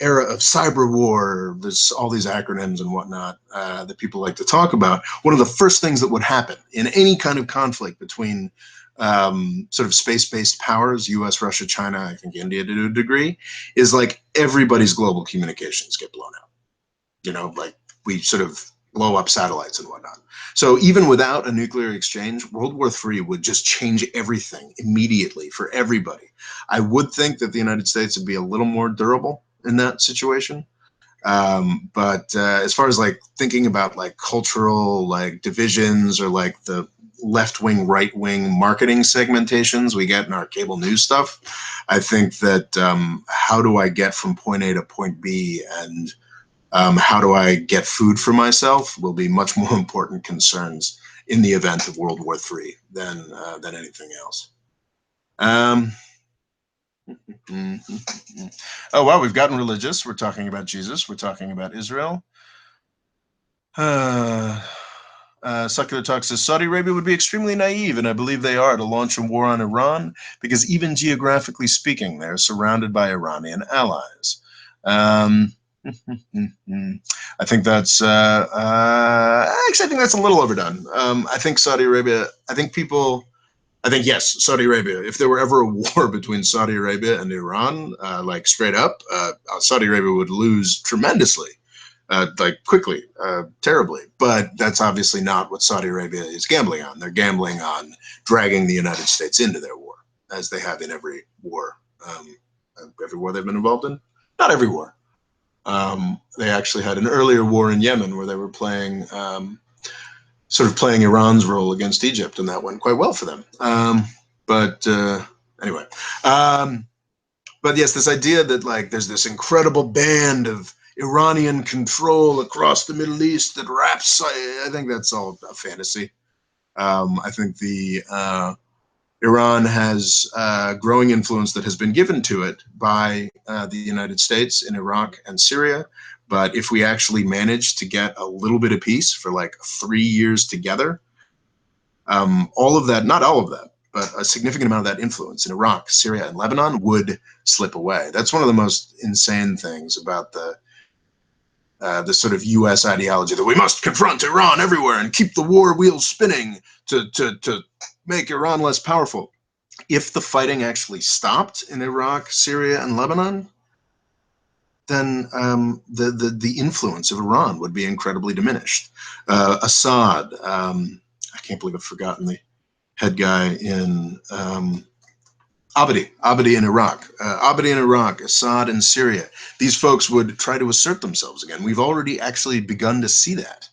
era of cyber war, there's all these acronyms and whatnot that people like to talk about. One of the first things that would happen in any kind of conflict between sort of space-based powers, US, Russia, China, I think India to a degree, is like everybody's global communications get blown out. Like we sort of blow up satellites and whatnot. So even without a nuclear exchange, World War III would just change everything immediately for everybody. I would think that the United States would be a little more durable in that situation. But as far as like thinking about like cultural like divisions or like the left-wing, right-wing marketing segmentations we get in our cable news stuff, I think that how do I get from point A to point B, and how do I get food for myself will be much more important concerns in the event of World War III than anything else. Oh, wow, we've gotten religious. We're talking about Jesus. We're talking about Israel. Secular Talk says, Saudi Arabia would be extremely naive, and I believe they are, to launch a war on Iran, because even geographically speaking, they're surrounded by Iranian allies. I think that's actually, I think that's a little overdone. I think Saudi Arabia, I think yes, Saudi Arabia, if there were ever a war between Saudi Arabia and Iran, like straight up, Saudi Arabia would lose tremendously, like quickly, terribly. But that's obviously not what Saudi Arabia is gambling on. They're gambling on dragging the United States into their war, as they have in every war they've been involved in. Not every war. They actually had an earlier war in Yemen where they were playing Iran's role against Egypt, and that went quite well for them. But anyway, But yes, this idea that like there's this incredible band of Iranian control across the Middle East that wraps, I think that's all a fantasy. I think the Iran has growing influence that has been given to it by the United States in Iraq and Syria. But if we actually manage to get a little bit of peace for like 3 years together, all of that, not all of that, but a significant amount of that influence in Iraq, Syria, and Lebanon would slip away. That's one of the most insane things about the sort of U.S. ideology that we must confront Iran everywhere and keep the war wheels spinning to make Iran less powerful. If the fighting actually stopped in Iraq, Syria, and Lebanon, then the influence of Iran would be incredibly diminished. Assad, I can't believe I've forgotten the head guy in Abadi in Iraq, Abadi in Iraq, Assad in Syria. These folks would try to assert themselves again. We've already actually begun to see that.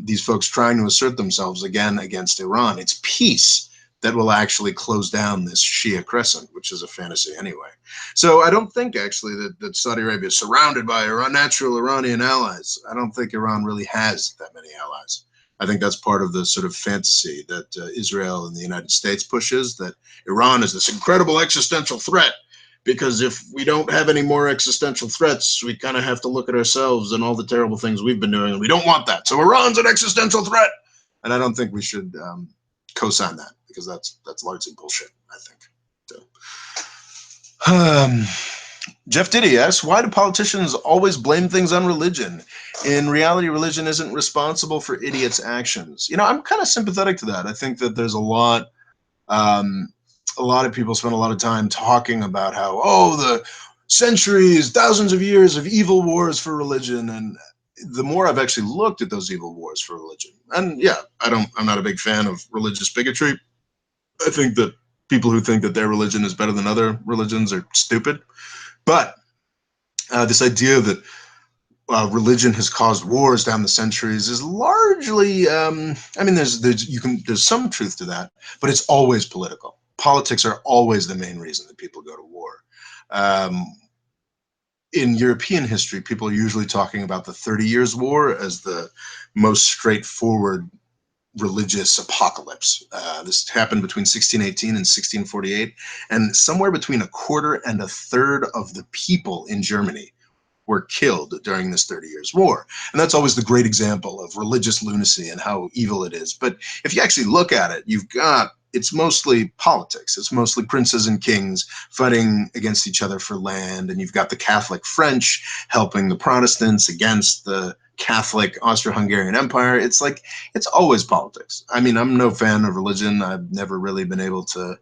These folks trying to assert themselves again against Iran. It's peace that will actually close down this Shia crescent, which is a fantasy anyway. So I don't think actually that Saudi Arabia is surrounded by natural Iranian allies. I don't think Iran really has that many allies. I think that's part of the sort of fantasy that Israel and the United States pushes, that Iran is this incredible existential threat. Because if we don't have any more existential threats, we kind of have to look at ourselves and all the terrible things we've been doing, and we don't want that. So Iran's an existential threat, and I don't think we should co-sign that, because that's largely bullshit, I think. So, Jeff Diddy asks, why do politicians always blame things on religion? In reality, religion isn't responsible for idiots' actions. You know, I'm kind of sympathetic to that. I think that there's a lot of people spend a lot of time talking about how, oh, the centuries, thousands of years of evil wars for religion. And the more I've actually looked at those evil wars for religion, and yeah, I'm not a big fan of religious bigotry. I think that people who think that their religion is better than other religions are stupid. But this idea that religion has caused wars down the centuries is largely, I mean, there's some truth to that, but it's always political. Politics are always the main reason that people go to war. In European history, people are usually talking about the 30 Years' War as the most straightforward religious apocalypse. This happened between 1618 and 1648, and somewhere between a quarter and a third of the people in Germany were killed during this 30 Years' War. And that's always the great example of religious lunacy and how evil it is. But if you actually look at it, it's mostly politics. It's mostly princes and kings fighting against each other for land. And you've got the Catholic French helping the Protestants against the Catholic Austro-Hungarian Empire. It's always politics. I mean, I'm no fan of religion. I've never really been able to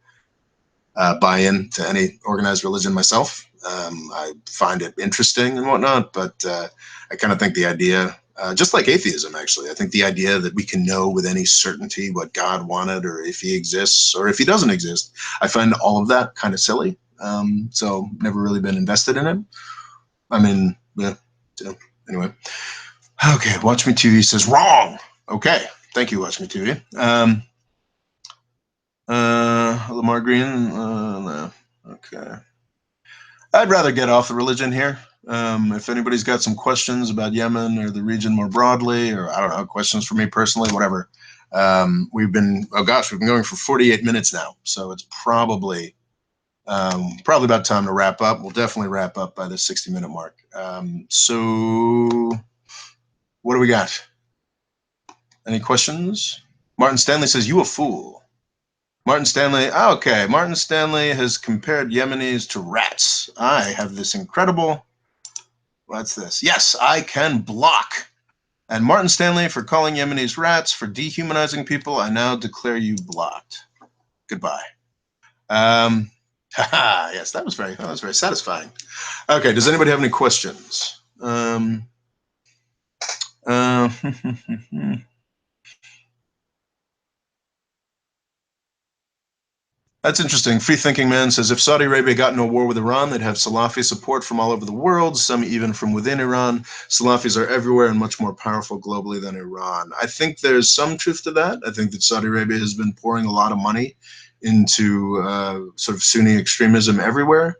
buy into any organized religion myself. I find it interesting and whatnot, but I kind of think the idea, just like atheism, actually, I think the idea that we can know with any certainty what God wanted, or if he exists, or if he doesn't exist, I find all of that kind of silly. So never really been invested in it. I mean, yeah, so anyway. Okay, Watch Me TV says wrong. Okay, thank you, Watch Me TV. Lamar Green, no. Okay. I'd rather get off the religion here. If anybody's got some questions about Yemen or the region more broadly, or I don't know, questions for me personally, whatever. We've been going for 48 minutes now, so it's probably about time to wrap up. We'll definitely wrap up by the 60-minute mark. So what do we got? Any questions? Martin Stanley says, "You a fool." Martin Stanley, okay. Martin Stanley has compared Yemenis to rats. I have this incredible, what's this? Yes, I can block. And Martin Stanley, for calling Yemenis rats, for dehumanizing people, I now declare you blocked. Goodbye. Yes, that was very satisfying. Okay, does anybody have any questions? That's interesting. Free Thinking Man says, if Saudi Arabia got into a war with Iran, they'd have Salafi support from all over the world, some even from within Iran. Salafis are everywhere and much more powerful globally than Iran. I think there's some truth to that. I think that Saudi Arabia has been pouring a lot of money into sort of Sunni extremism everywhere.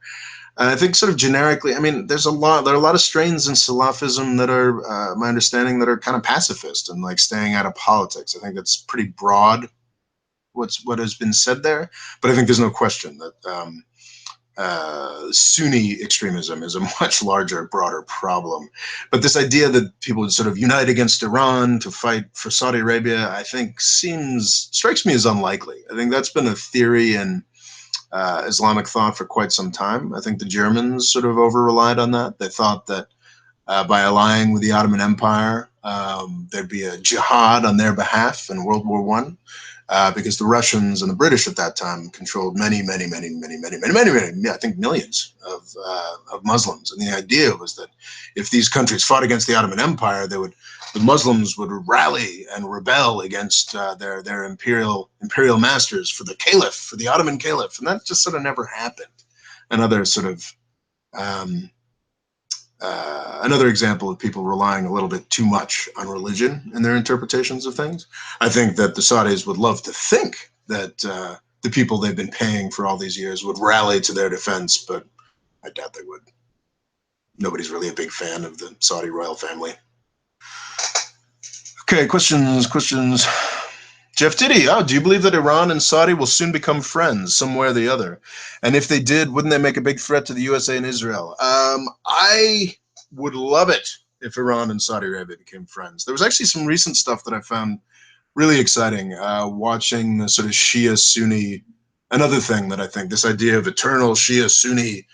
I think sort of generically, I mean, there are a lot of strains in Salafism that are, my understanding, that are kind of pacifist and like staying out of politics. I think that's pretty broad what has been said there, but I think there's no question that Sunni extremism is a much larger, broader problem. But this idea that people would sort of unite against Iran to fight for Saudi Arabia, I think strikes me as unlikely. I think that's been a theory in Islamic thought for quite some time. I think the Germans sort of over-relied on that. They thought that by allying with the Ottoman Empire, there'd be a jihad on their behalf in World War One, because the Russians and the British at that time controlled many, I think millions of Muslims. And the idea was that if these countries fought against the Ottoman Empire, the Muslims would rally and rebel against their imperial masters for the caliph, for the Ottoman caliph, and that just sort of never happened. Another sort of another example of people relying a little bit too much on religion in their interpretations of things. I think that the Saudis would love to think that the people they've been paying for all these years would rally to their defense, but I doubt they would. Nobody's really a big fan of the Saudi royal family. Okay, questions. Jeff Diddy, do you believe that Iran and Saudi will soon become friends, some way or the other? And if they did, wouldn't they make a big threat to the USA and Israel? I would love it if Iran and Saudi Arabia became friends. There was actually some recent stuff that I found really exciting, watching the sort of Shia-Sunni, another thing that I think, this idea of eternal Shia-Sunni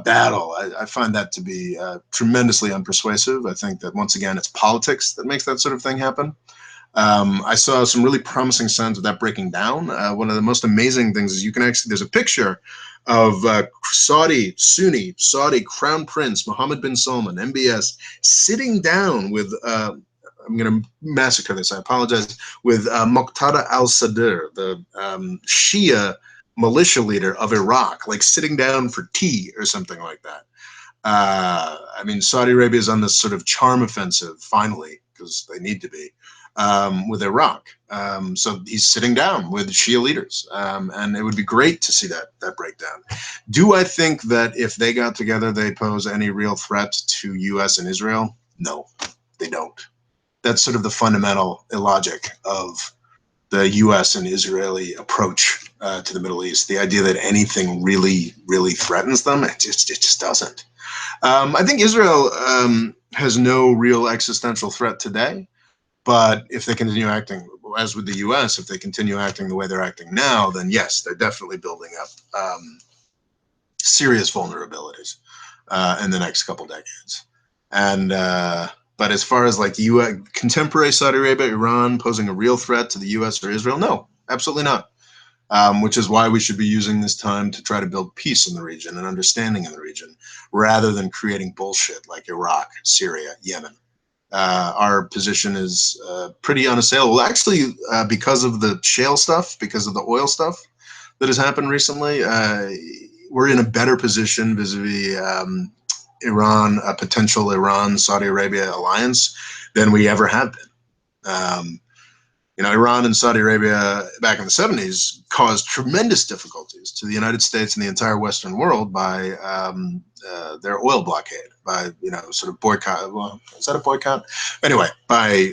battle, I find that to be tremendously unpersuasive. I think that, once again, it's politics that makes that sort of thing happen. I saw some really promising signs of that breaking down. One of the most amazing things is you can actually, there's a picture of Saudi Crown Prince Mohammed bin Salman, MBS, sitting down with, I'm going to massacre this, I apologize, with Muqtada al-Sadr, the Shia militia leader of Iraq, like sitting down for tea or something like that. I mean, Saudi Arabia is on this sort of charm offensive, finally, because they need to be, with Iraq. So he's sitting down with Shia leaders, and it would be great to see that breakdown. Do I think that if they got together, they pose any real threat to U.S. and Israel? No, they don't. That's sort of the fundamental illogic of the U.S. and Israeli approach to the Middle East. The idea that anything really, really threatens them, it just doesn't. I think Israel has no real existential threat today. But if they continue acting, as with the U.S., if they continue acting the way they're acting now, then yes, they're definitely building up serious vulnerabilities in the next couple decades. And but as far as like contemporary Saudi Arabia, Iran posing a real threat to the U.S. or Israel, no, absolutely not. Which is why we should be using this time to try to build peace in the region and understanding in the region, rather than creating bullshit like Iraq, Syria, Yemen. Our position is pretty unassailable. Actually, because of the shale stuff, because of the oil stuff that has happened recently, we're in a better position vis-a-vis Iran, a potential Iran-Saudi Arabia alliance, than we ever have been. Iran and Saudi Arabia back in the 70s caused tremendous difficulties to the United States and the entire Western world by their oil blockade, by, sort of boycott. Well, is that a boycott? Anyway, by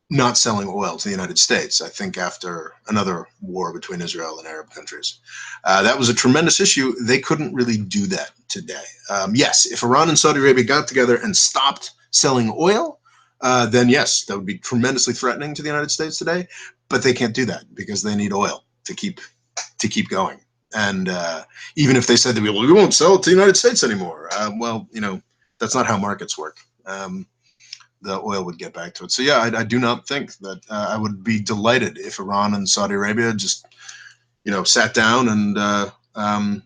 not selling oil to the United States, I think after another war between Israel and Arab countries. That was a tremendous issue. They couldn't really do that today. Yes, if Iran and Saudi Arabia got together and stopped selling oil, then yes, that would be tremendously threatening to the United States today. But they can't do that because they need oil to keep going. And even if they said that we won't sell it to the United States anymore, well, that's not how markets work. The oil would get back to it. So yeah, I do not think that I would be delighted if Iran and Saudi Arabia just, sat down and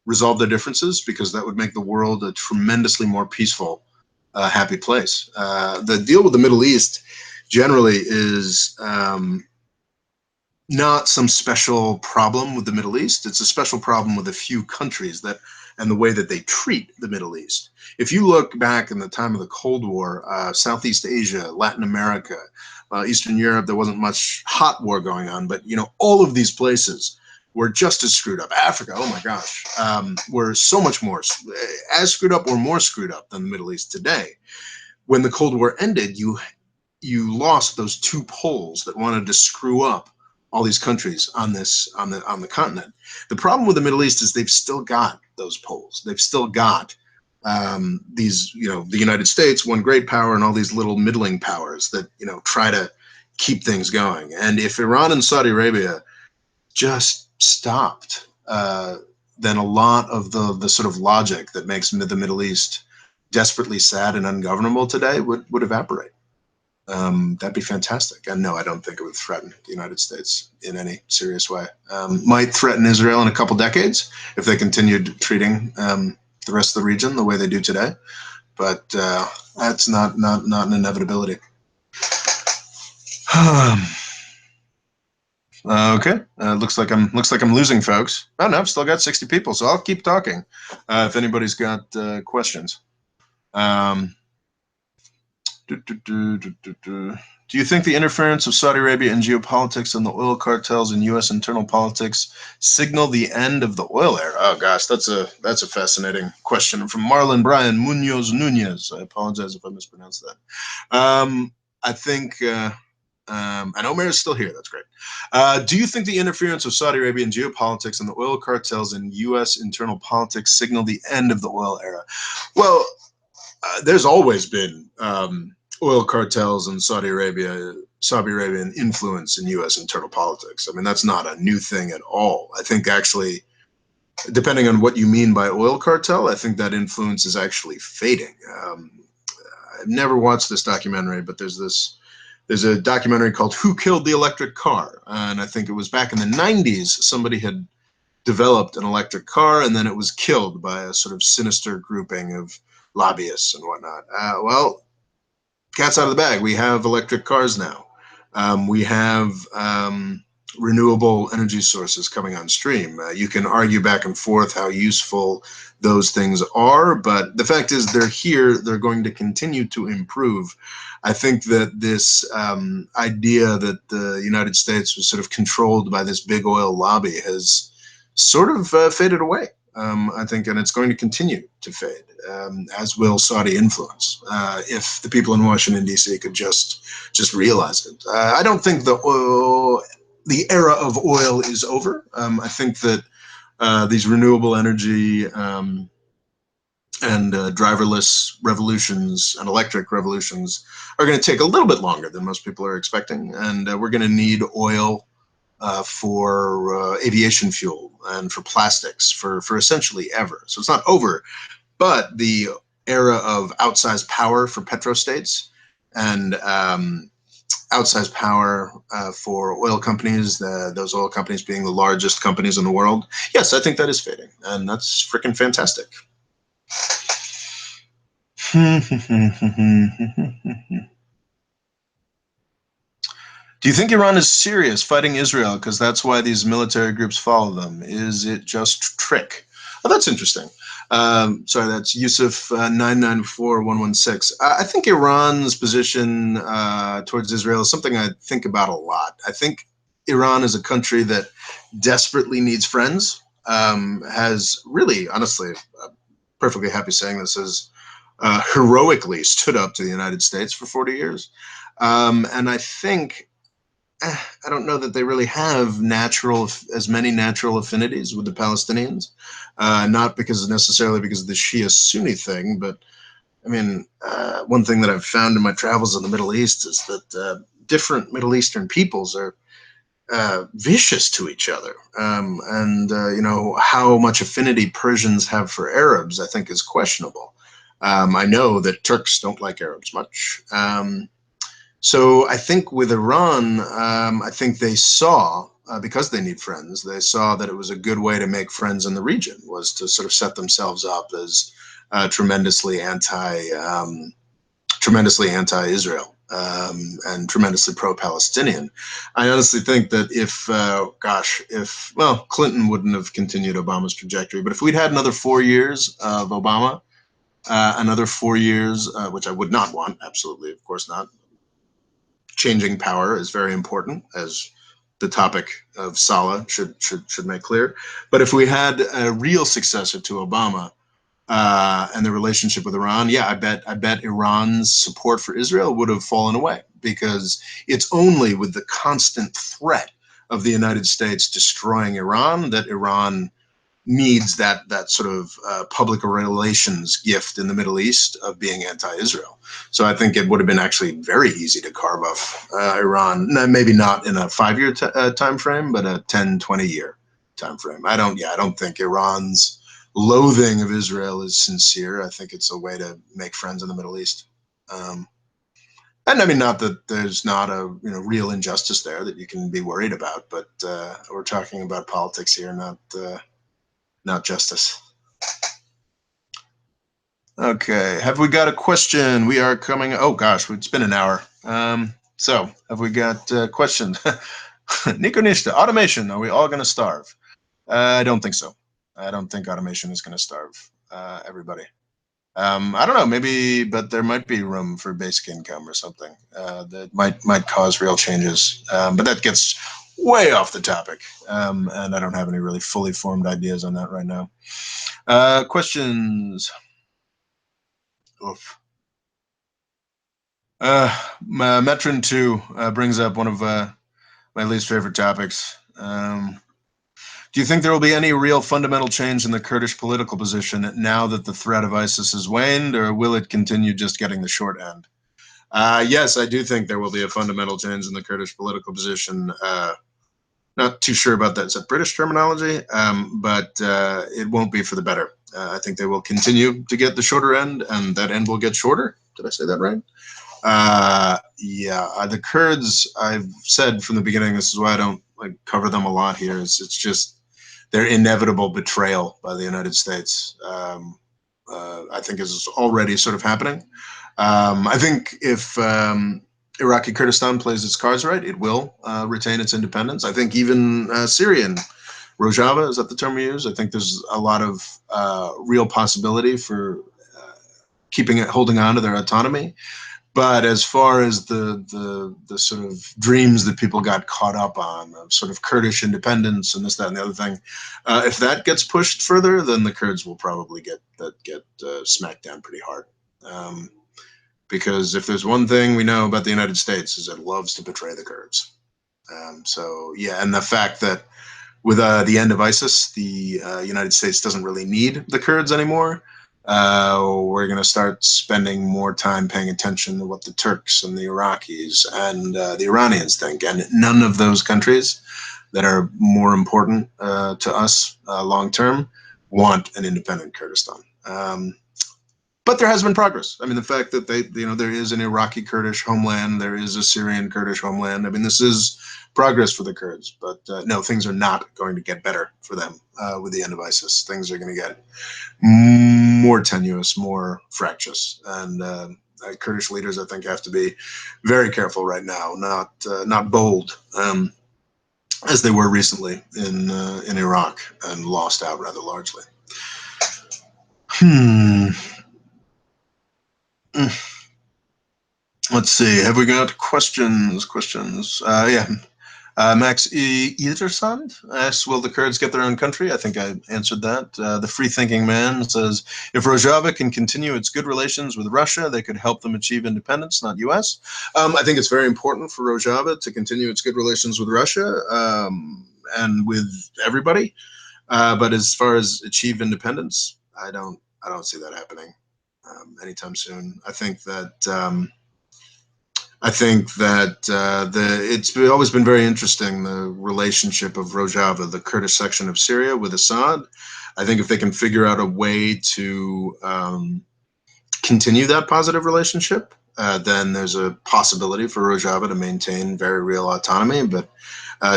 resolved their differences, because that would make the world a tremendously more peaceful, happy place. The deal with the Middle East generally is not some special problem with the Middle East. It's a special problem with a few countries and the way that they treat the Middle East. If you look back in the time of the Cold War, Southeast Asia, Latin America, Eastern Europe, there wasn't much hot war going on, but all of these places were just as screwed up. Africa, oh my gosh, were so much more as screwed up or more screwed up than the Middle East today. When the Cold War ended, you lost those two poles that wanted to screw up all these countries on the continent. The problem with the Middle East is they've still got those poles. They've still got these, the United States, one great power, and all these little middling powers that try to keep things going. And if Iran and Saudi Arabia just stopped, then a lot of the sort of logic that makes the Middle East desperately sad and ungovernable today would evaporate. That'd be fantastic. And no, I don't think it would threaten the United States in any serious way. Might threaten Israel in a couple decades if they continued treating the rest of the region the way they do today. But that's not an inevitability. Okay, looks like I'm losing folks. Oh no, I've still got 60 people, so I'll keep talking if anybody's got questions. Do you think the interference of Saudi Arabia in geopolitics and the oil cartels in U.S. internal politics signal the end of the oil era? Oh gosh, that's a fascinating question from Marlon Brian Munoz Nunez. I apologize if I mispronounced that. I think, and Omer is still here. That's great. Do you think the interference of Saudi Arabia in geopolitics and the oil cartels in U.S. internal politics signal the end of the oil era? Well, there's always been oil cartels and Saudi Arabian influence in U.S. internal politics. I mean, that's not a new thing at all. I think actually, depending on what you mean by oil cartel, I think that influence is actually fading. I've never watched this documentary, but there's a documentary called Who Killed the Electric Car? And I think it was back in the 90s, somebody had developed an electric car and then it was killed by a sort of sinister grouping of lobbyists and whatnot. Well, cat's out of the bag. We have electric cars now. We have renewable energy sources coming on stream. You can argue back and forth how useful those things are, but the fact is they're here. They're going to continue to improve. I think that this idea that the United States was sort of controlled by this big oil lobby has sort of faded away. I think, and it's going to continue to fade, as will Saudi influence, if the people in Washington, D.C. could just realize it. I don't think the era of oil is over. I think that these renewable energy and driverless revolutions and electric revolutions are going to take a little bit longer than most people are expecting, and we're going to need oil for aviation fuel and for plastics for essentially ever. So it's not over, but the era of outsized power for petrostates and outsized power for oil companies, those oil companies being the largest companies in the world, yes, I think that is fading, and that's freaking fantastic. Do you think Iran is serious fighting Israel because that's why these military groups follow them? Is it just trick? Oh, that's interesting. Sorry, that's Yusuf 994116. I think Iran's position towards Israel is something I think about a lot. I think Iran is a country that desperately needs friends, has really, honestly, perfectly happy saying this, has heroically stood up to the United States for 40 years. And I think, I don't know that they really have as many natural affinities with the Palestinians, not necessarily because of the Shia-Sunni thing, but I mean, one thing that I've found in my travels in the Middle East is that different Middle Eastern peoples are vicious to each other, and how much affinity Persians have for Arabs, I think, is questionable. I know that Turks don't like Arabs much. So I think with Iran, I think they saw, because they need friends, they saw that it was a good way to make friends in the region, was to sort of set themselves up as tremendously anti-Israel and tremendously pro-Palestinian. I honestly think that if Clinton wouldn't have continued Obama's trajectory, but if we'd had another 4 years of Obama, another 4 years, which I would not want, absolutely, of course not. Changing power is very important, as the topic of Saleh should make clear. But if we had a real successor to Obama, and the relationship with Iran, yeah, I bet Iran's support for Israel would have fallen away, because it's only with the constant threat of the United States destroying Iran that Iran needs that sort of public relations gift in the Middle East of being anti-Israel. So I think it would have been actually very easy to carve off Iran, maybe not in a 5-year time frame, but a 10, 20-year time frame. I don't think Iran's loathing of Israel is sincere. I think it's a way to make friends in the Middle East. And I mean, not that there's not a real injustice there that you can be worried about, but we're talking about politics here, not justice. Okay, have we got a question? We are coming. Oh gosh, it's been an hour. So have we got questions? Nico Nishta, automation. Are we all going to starve? I don't think so. I don't think automation is going to starve everybody. I don't know, maybe, but there might be room for basic income or something that might cause real changes. But that gets way off the topic, and I don't have any really fully formed ideas on that right now. Questions? Metron 2 brings up one of my least favorite topics. Do you think there will be any real fundamental change in the Kurdish political position now that the threat of ISIS has waned, or will it continue just getting the short end? Yes, I do think there will be a fundamental change in the Kurdish political position. Not too sure about that. It's a British terminology, but it won't be for the better. I think they will continue to get the shorter end, and that end will get shorter. Did I say that right? The Kurds, I've said from the beginning, this is why I don't cover them a lot here. It's just their inevitable betrayal by the United States. I think is already sort of happening. I think if Iraqi Kurdistan plays its cards right, it will retain its independence. I think even Syrian Rojava, is that the term we use? I think there's a lot of real possibility for holding on to their autonomy. But as far as the sort of dreams that people got caught up on of sort of Kurdish independence and this, that, and the other thing, if that gets pushed further, then the Kurds will probably get smacked down pretty hard. Because if there's one thing we know about the United States is it loves to betray the Kurds. So yeah, and the fact that with the end of ISIS, the United States doesn't really need the Kurds anymore. We're going to start spending more time paying attention to what the Turks and the Iraqis and the Iranians think. And none of those countries that are more important to us long term want an independent Kurdistan. But there has been progress. I mean, the fact that there is an Iraqi Kurdish homeland, there is a Syrian Kurdish homeland. I mean, this is progress for the Kurds. But no, things are not going to get better for them with the end of ISIS. Things are going to get more tenuous, more fractious, and Kurdish leaders, I think, have to be very careful right now, not bold as they were recently in Iraq and lost out rather largely. Let's see. Have we got questions? Yeah. Max Edersand asks, will the Kurds get their own country? I think I answered that. The free-thinking man says, if Rojava can continue its good relations with Russia, they could help them achieve independence, not U.S. I think it's very important for Rojava to continue its good relations with Russia and with everybody. But as far as achieve independence, I don't see that happening anytime soon. I think that it's always been very interesting, the relationship of Rojava, the Kurdish section of Syria, with Assad. I think if they can figure out a way to continue that positive relationship, then there's a possibility for Rojava to maintain very real autonomy. But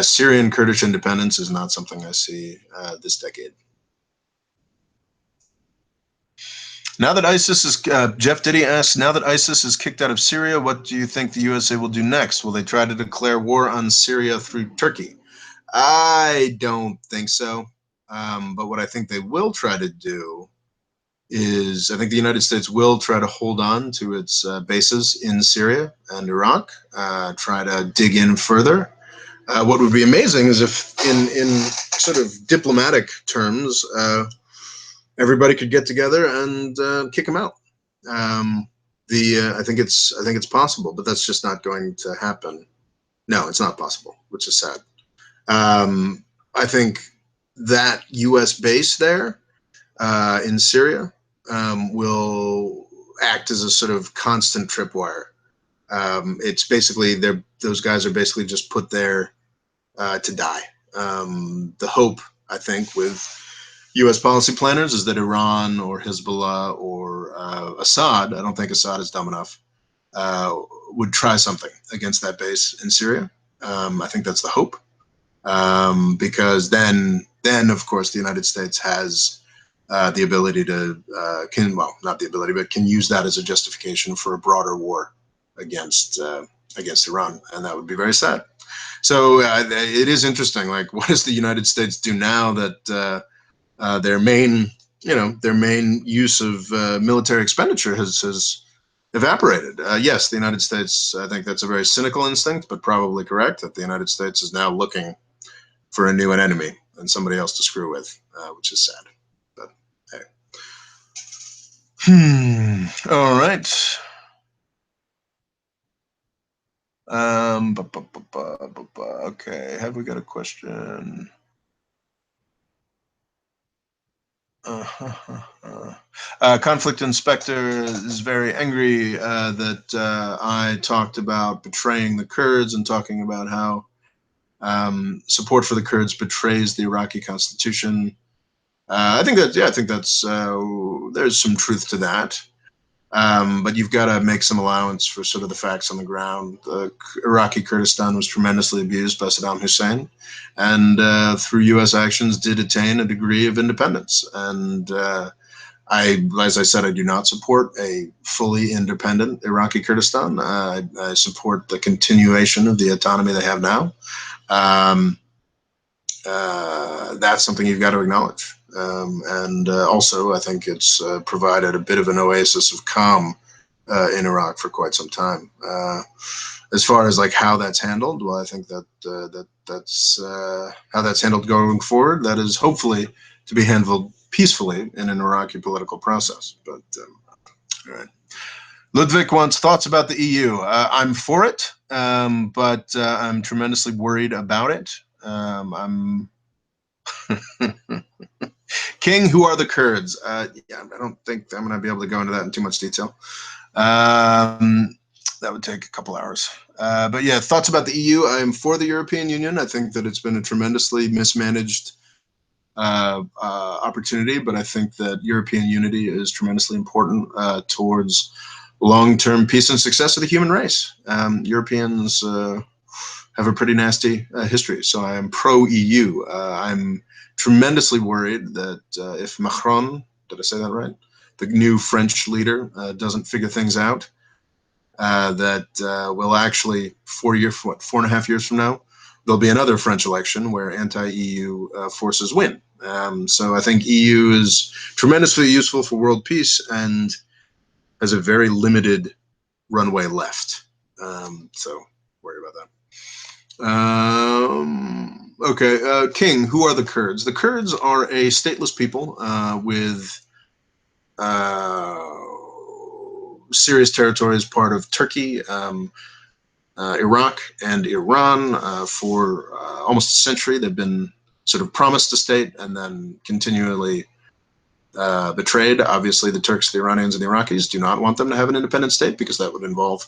Syrian Kurdish independence is not something I see this decade. Now that ISIS is, Jeff Diddy asks, now that ISIS is kicked out of Syria, what do you think the USA will do next? Will they try to declare war on Syria through Turkey? I don't think so. But what I think they will try to do is, I think the United States will try to hold on to its bases in Syria and Iraq, try to dig in further. What would be amazing is if, in sort of diplomatic terms, everybody could get together and kick him out. I think it's possible, but that's just not going to happen. No, it's not possible, which is sad. I think that U.S. base there in Syria will act as a sort of constant tripwire. It's basically those guys are basically just put there to die. The hope, I think, with U.S. policy planners is that Iran or Hezbollah or Assad, I don't think Assad is dumb enough, would try something against that base in Syria. I think that's the hope, because then of course the United States has the ability to not the ability, but can use that as a justification for a broader war against Iran, and that would be very sad. So it is interesting. Like, what does the United States do now that their main use of military expenditure has evaporated? Yes, the United States, I think that's a very cynical instinct, but probably correct, that the United States is now looking for a new enemy and somebody else to screw with, which is sad. But hey. All right. Okay, have we got a question? Conflict Inspector is very angry that I talked about betraying the Kurds and talking about how support for the Kurds betrays the Iraqi constitution. I think that's there's some truth to that. But you've got to make some allowance for sort of the facts on the ground. Iraqi Kurdistan was tremendously abused by Saddam Hussein, and through U.S. actions did attain a degree of independence. And as I said, I do not support a fully independent Iraqi Kurdistan. I support the continuation of the autonomy they have now. That's something you've got to acknowledge. And also, I think it's provided a bit of an oasis of calm in Iraq for quite some time. As far as like how that's handled, well, I think that's how that's handled going forward. That is hopefully to be handled peacefully in an Iraqi political process. But all right. Ludwig wants thoughts about the EU. I'm for it, but I'm tremendously worried about it. I'm King, who are the Kurds? Yeah, I don't think I'm going to be able to go into that in too much detail. That would take a couple hours. But yeah, thoughts about the EU. I am for the European Union. I think that it's been a tremendously mismanaged opportunity, but I think that European unity is tremendously important towards long-term peace and success of the human race. Europeans have a pretty nasty history, so I am pro-EU. I'm tremendously worried that if Macron, did I say that right? The new French leader doesn't figure things out, that will actually 4.5 years from now, there'll be another French election where anti-EU forces win. So I think EU is tremendously useful for world peace and has a very limited runway left. So worry about that. Okay, King, who are the Kurds? The Kurds are a stateless people with serious territory as part of Turkey, Iraq, and Iran. For almost a century, they've been sort of promised a state and then continually betrayed. Obviously, the Turks, the Iranians, and the Iraqis do not want them to have an independent state because that would involve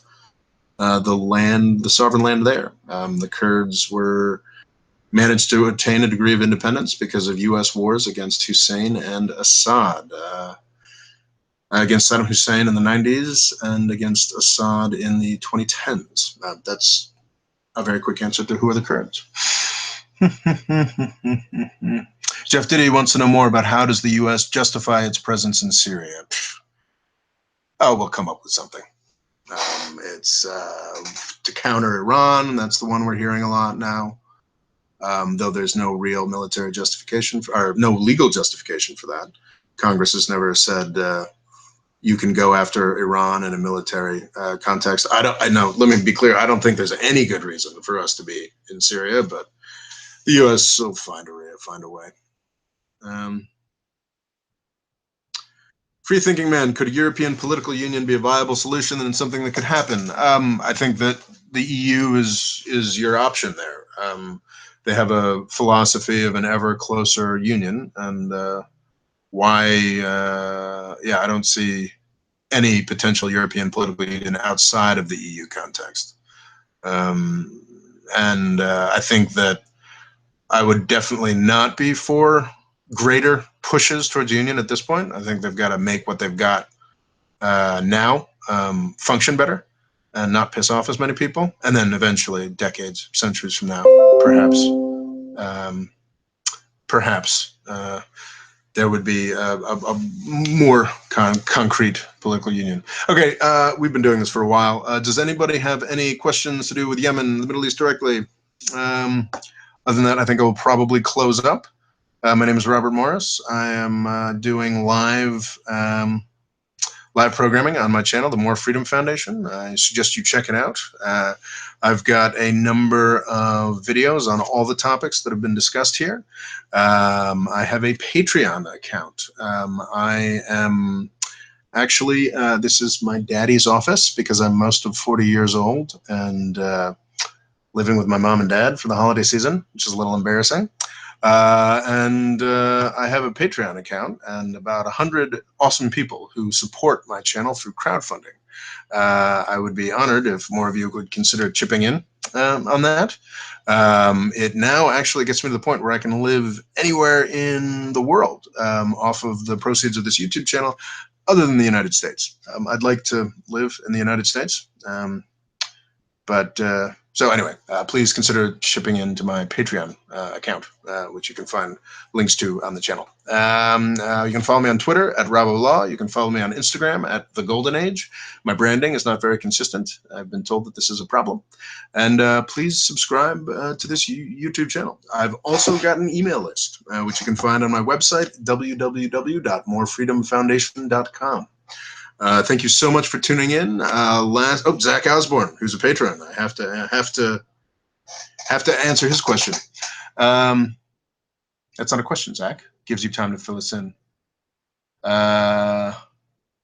the sovereign land there. The Kurds managed to attain a degree of independence because of U.S. wars against Hussein and Assad, against Saddam Hussein in the 90s and against Assad in the 2010s. That's a very quick answer to who are the Kurds. Jeff Diddy wants to know more about how does the U.S. justify its presence in Syria. Oh, we'll come up with something. It's to counter Iran. That's the one we're hearing a lot now. Though there's no real military justification or no legal justification for that. Congress has never said, you can go after Iran in a military context. I know, let me be clear, I don't think there's any good reason for us to be in Syria, but the U.S. will find a way. Free thinking man, could a European political union be a viable solution and something that could happen? I think that the EU is your option there. They have a philosophy of an ever closer union, and yeah, I don't see any potential European political union outside of the EU context. And I think that I would definitely not be for greater pushes towards union at this point. I think they've got to make what they've got now function better and not piss off as many people. And then eventually, decades, centuries from now, perhaps there would be a more concrete political union. Okay, we've been doing this for a while. Does anybody have any questions to do with Yemen, the Middle East directly? Other than that, I think I will probably close up. My name is Robert Morris. I am doing live programming on my channel, the More Freedom Foundation. I suggest you check it out. I've got a number of videos on all the topics that have been discussed here. I have a Patreon account. I am actually, this is my daddy's office because I'm most of 40 years old and living with my mom and dad for the holiday season, which is a little embarrassing. And I have a Patreon account and about 100 awesome people who support my channel through crowdfunding. I would be honored if more of you would consider chipping in on that. It now actually gets me to the point where I can live anywhere in the world off of the proceeds of this YouTube channel, other than the United States. I'd like to live in the United States. So anyway, please consider shipping into my Patreon account, which you can find links to on the channel. You can follow me on Twitter at RoboLaw. You can follow me on Instagram at The Golden Age. My branding is not very consistent. I've been told that this is a problem. And please subscribe to this YouTube channel. I've also got an email list, which you can find on my website, www.morefreedomfoundation.com. Thank you so much for tuning in. Zach Osborne, who's a patron. I have to answer his question. That's not a question, Zach. Gives you time to fill us in.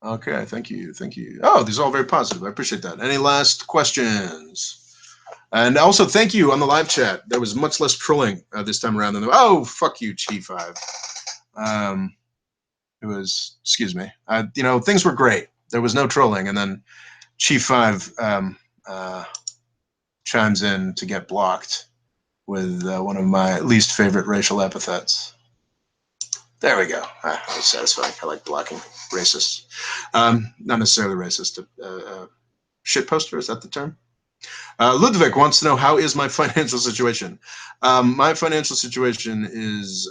Okay, thank you. Oh, these are all very positive. I appreciate that. Any last questions? And also, thank you on the live chat. There was much less trolling this time around than oh, fuck you, Chief 5. It was, excuse me. Things were great. There was no trolling, and then Chief 5 chimes in to get blocked with one of my least favorite racial epithets. There we go. That was satisfying. I like blocking racists. Not necessarily racist. Shit poster, is that the term? Ludwig wants to know, how is my financial situation? My financial situation is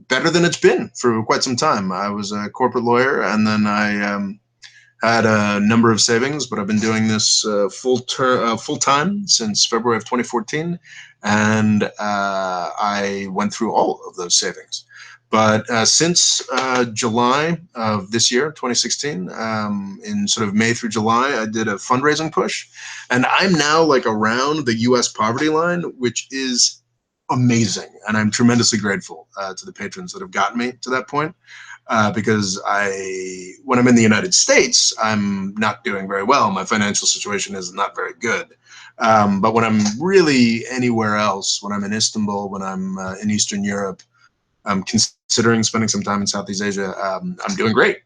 better than it's been for quite some time. I was a corporate lawyer, and then I had a number of savings, but I've been doing this full-time since February of 2014, and I went through all of those savings. But since July of this year, 2016, in sort of May through July, I did a fundraising push, and I'm now like around the U.S. poverty line, which is amazing, and I'm tremendously grateful to the patrons that have gotten me to that point. Because when I'm in the United States, I'm not doing very well. My financial situation is not very good. But when I'm really anywhere else, when I'm in Istanbul, when I'm in Eastern Europe, I'm considering spending some time in Southeast Asia, I'm doing great.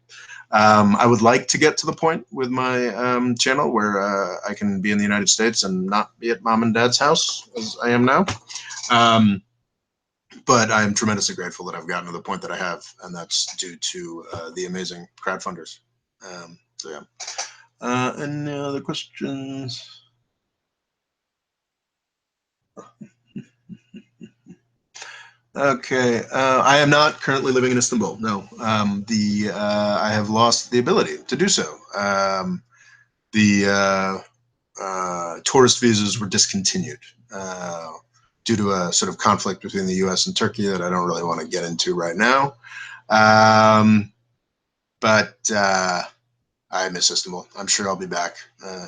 I would like to get to the point with my channel where I can be in the United States and not be at mom and dad's house as I am now. But I'm tremendously grateful that I've gotten to the point that I have, and that's due to the amazing crowdfunders. So yeah. Any other questions? Okay. I am not currently living in Istanbul. No. I have lost the ability to do so. The tourist visas were discontinued. Due to a sort of conflict between the U.S. and Turkey that I don't really want to get into right now. But but I miss Istanbul. I'm sure I'll be back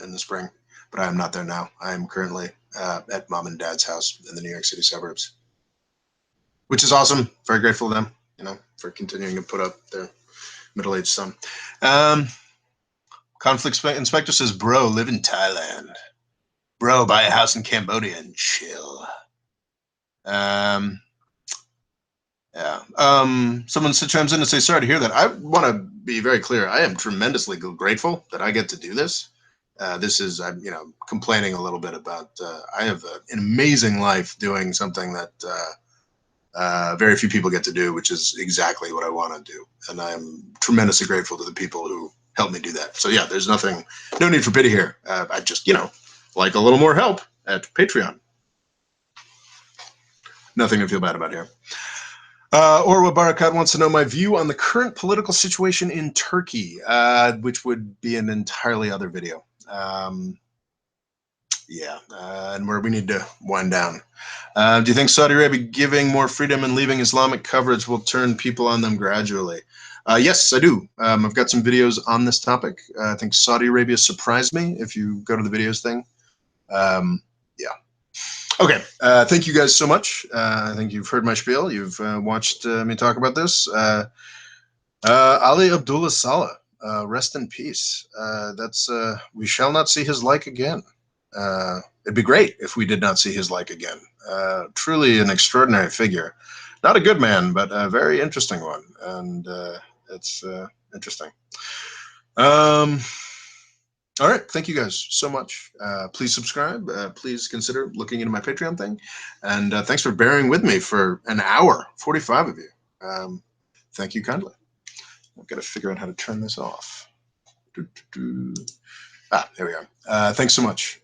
in the spring, but I am not there now. I am currently at mom and dad's house in the New York City suburbs, which is awesome. Very grateful to them, for continuing to put up their middle-aged son. Um, Conflict Inspector says, bro, live in Thailand. Bro, buy a house in Cambodia and chill. Um, yeah. Someone chimes in and say, sorry to hear that. I want to be very clear. I am tremendously grateful that I get to do this. This is, I'm, complaining a little bit about, I have an amazing life doing something that very few people get to do, which is exactly what I want to do. And I'm tremendously grateful to the people who helped me do that. So yeah, there's no need for pity here. I just, like a little more help at Patreon. Nothing to feel bad about here. Orwa Barakat wants to know my view on the current political situation in Turkey, which would be an entirely other video. And where we need to wind down. Do you think Saudi Arabia giving more freedom and leaving Islamic coverage will turn people on them gradually? Yes, I do. I've got some videos on this topic. I think Saudi Arabia surprised me if you go to the videos thing. Yeah. Okay. Thank you guys so much. I think you've heard my spiel. You've watched me talk about this. Ali Abdullah Saleh, rest in peace. We shall not see his like again. It'd be great if we did not see his like again. Truly an extraordinary figure. Not a good man, but a very interesting one. And it's interesting. All right. Thank you guys so much. Please subscribe. Please consider looking into my Patreon thing. And thanks for bearing with me for an hour, 45 of you. Thank you kindly. I've got to figure out how to turn this off. There we are. Thanks so much.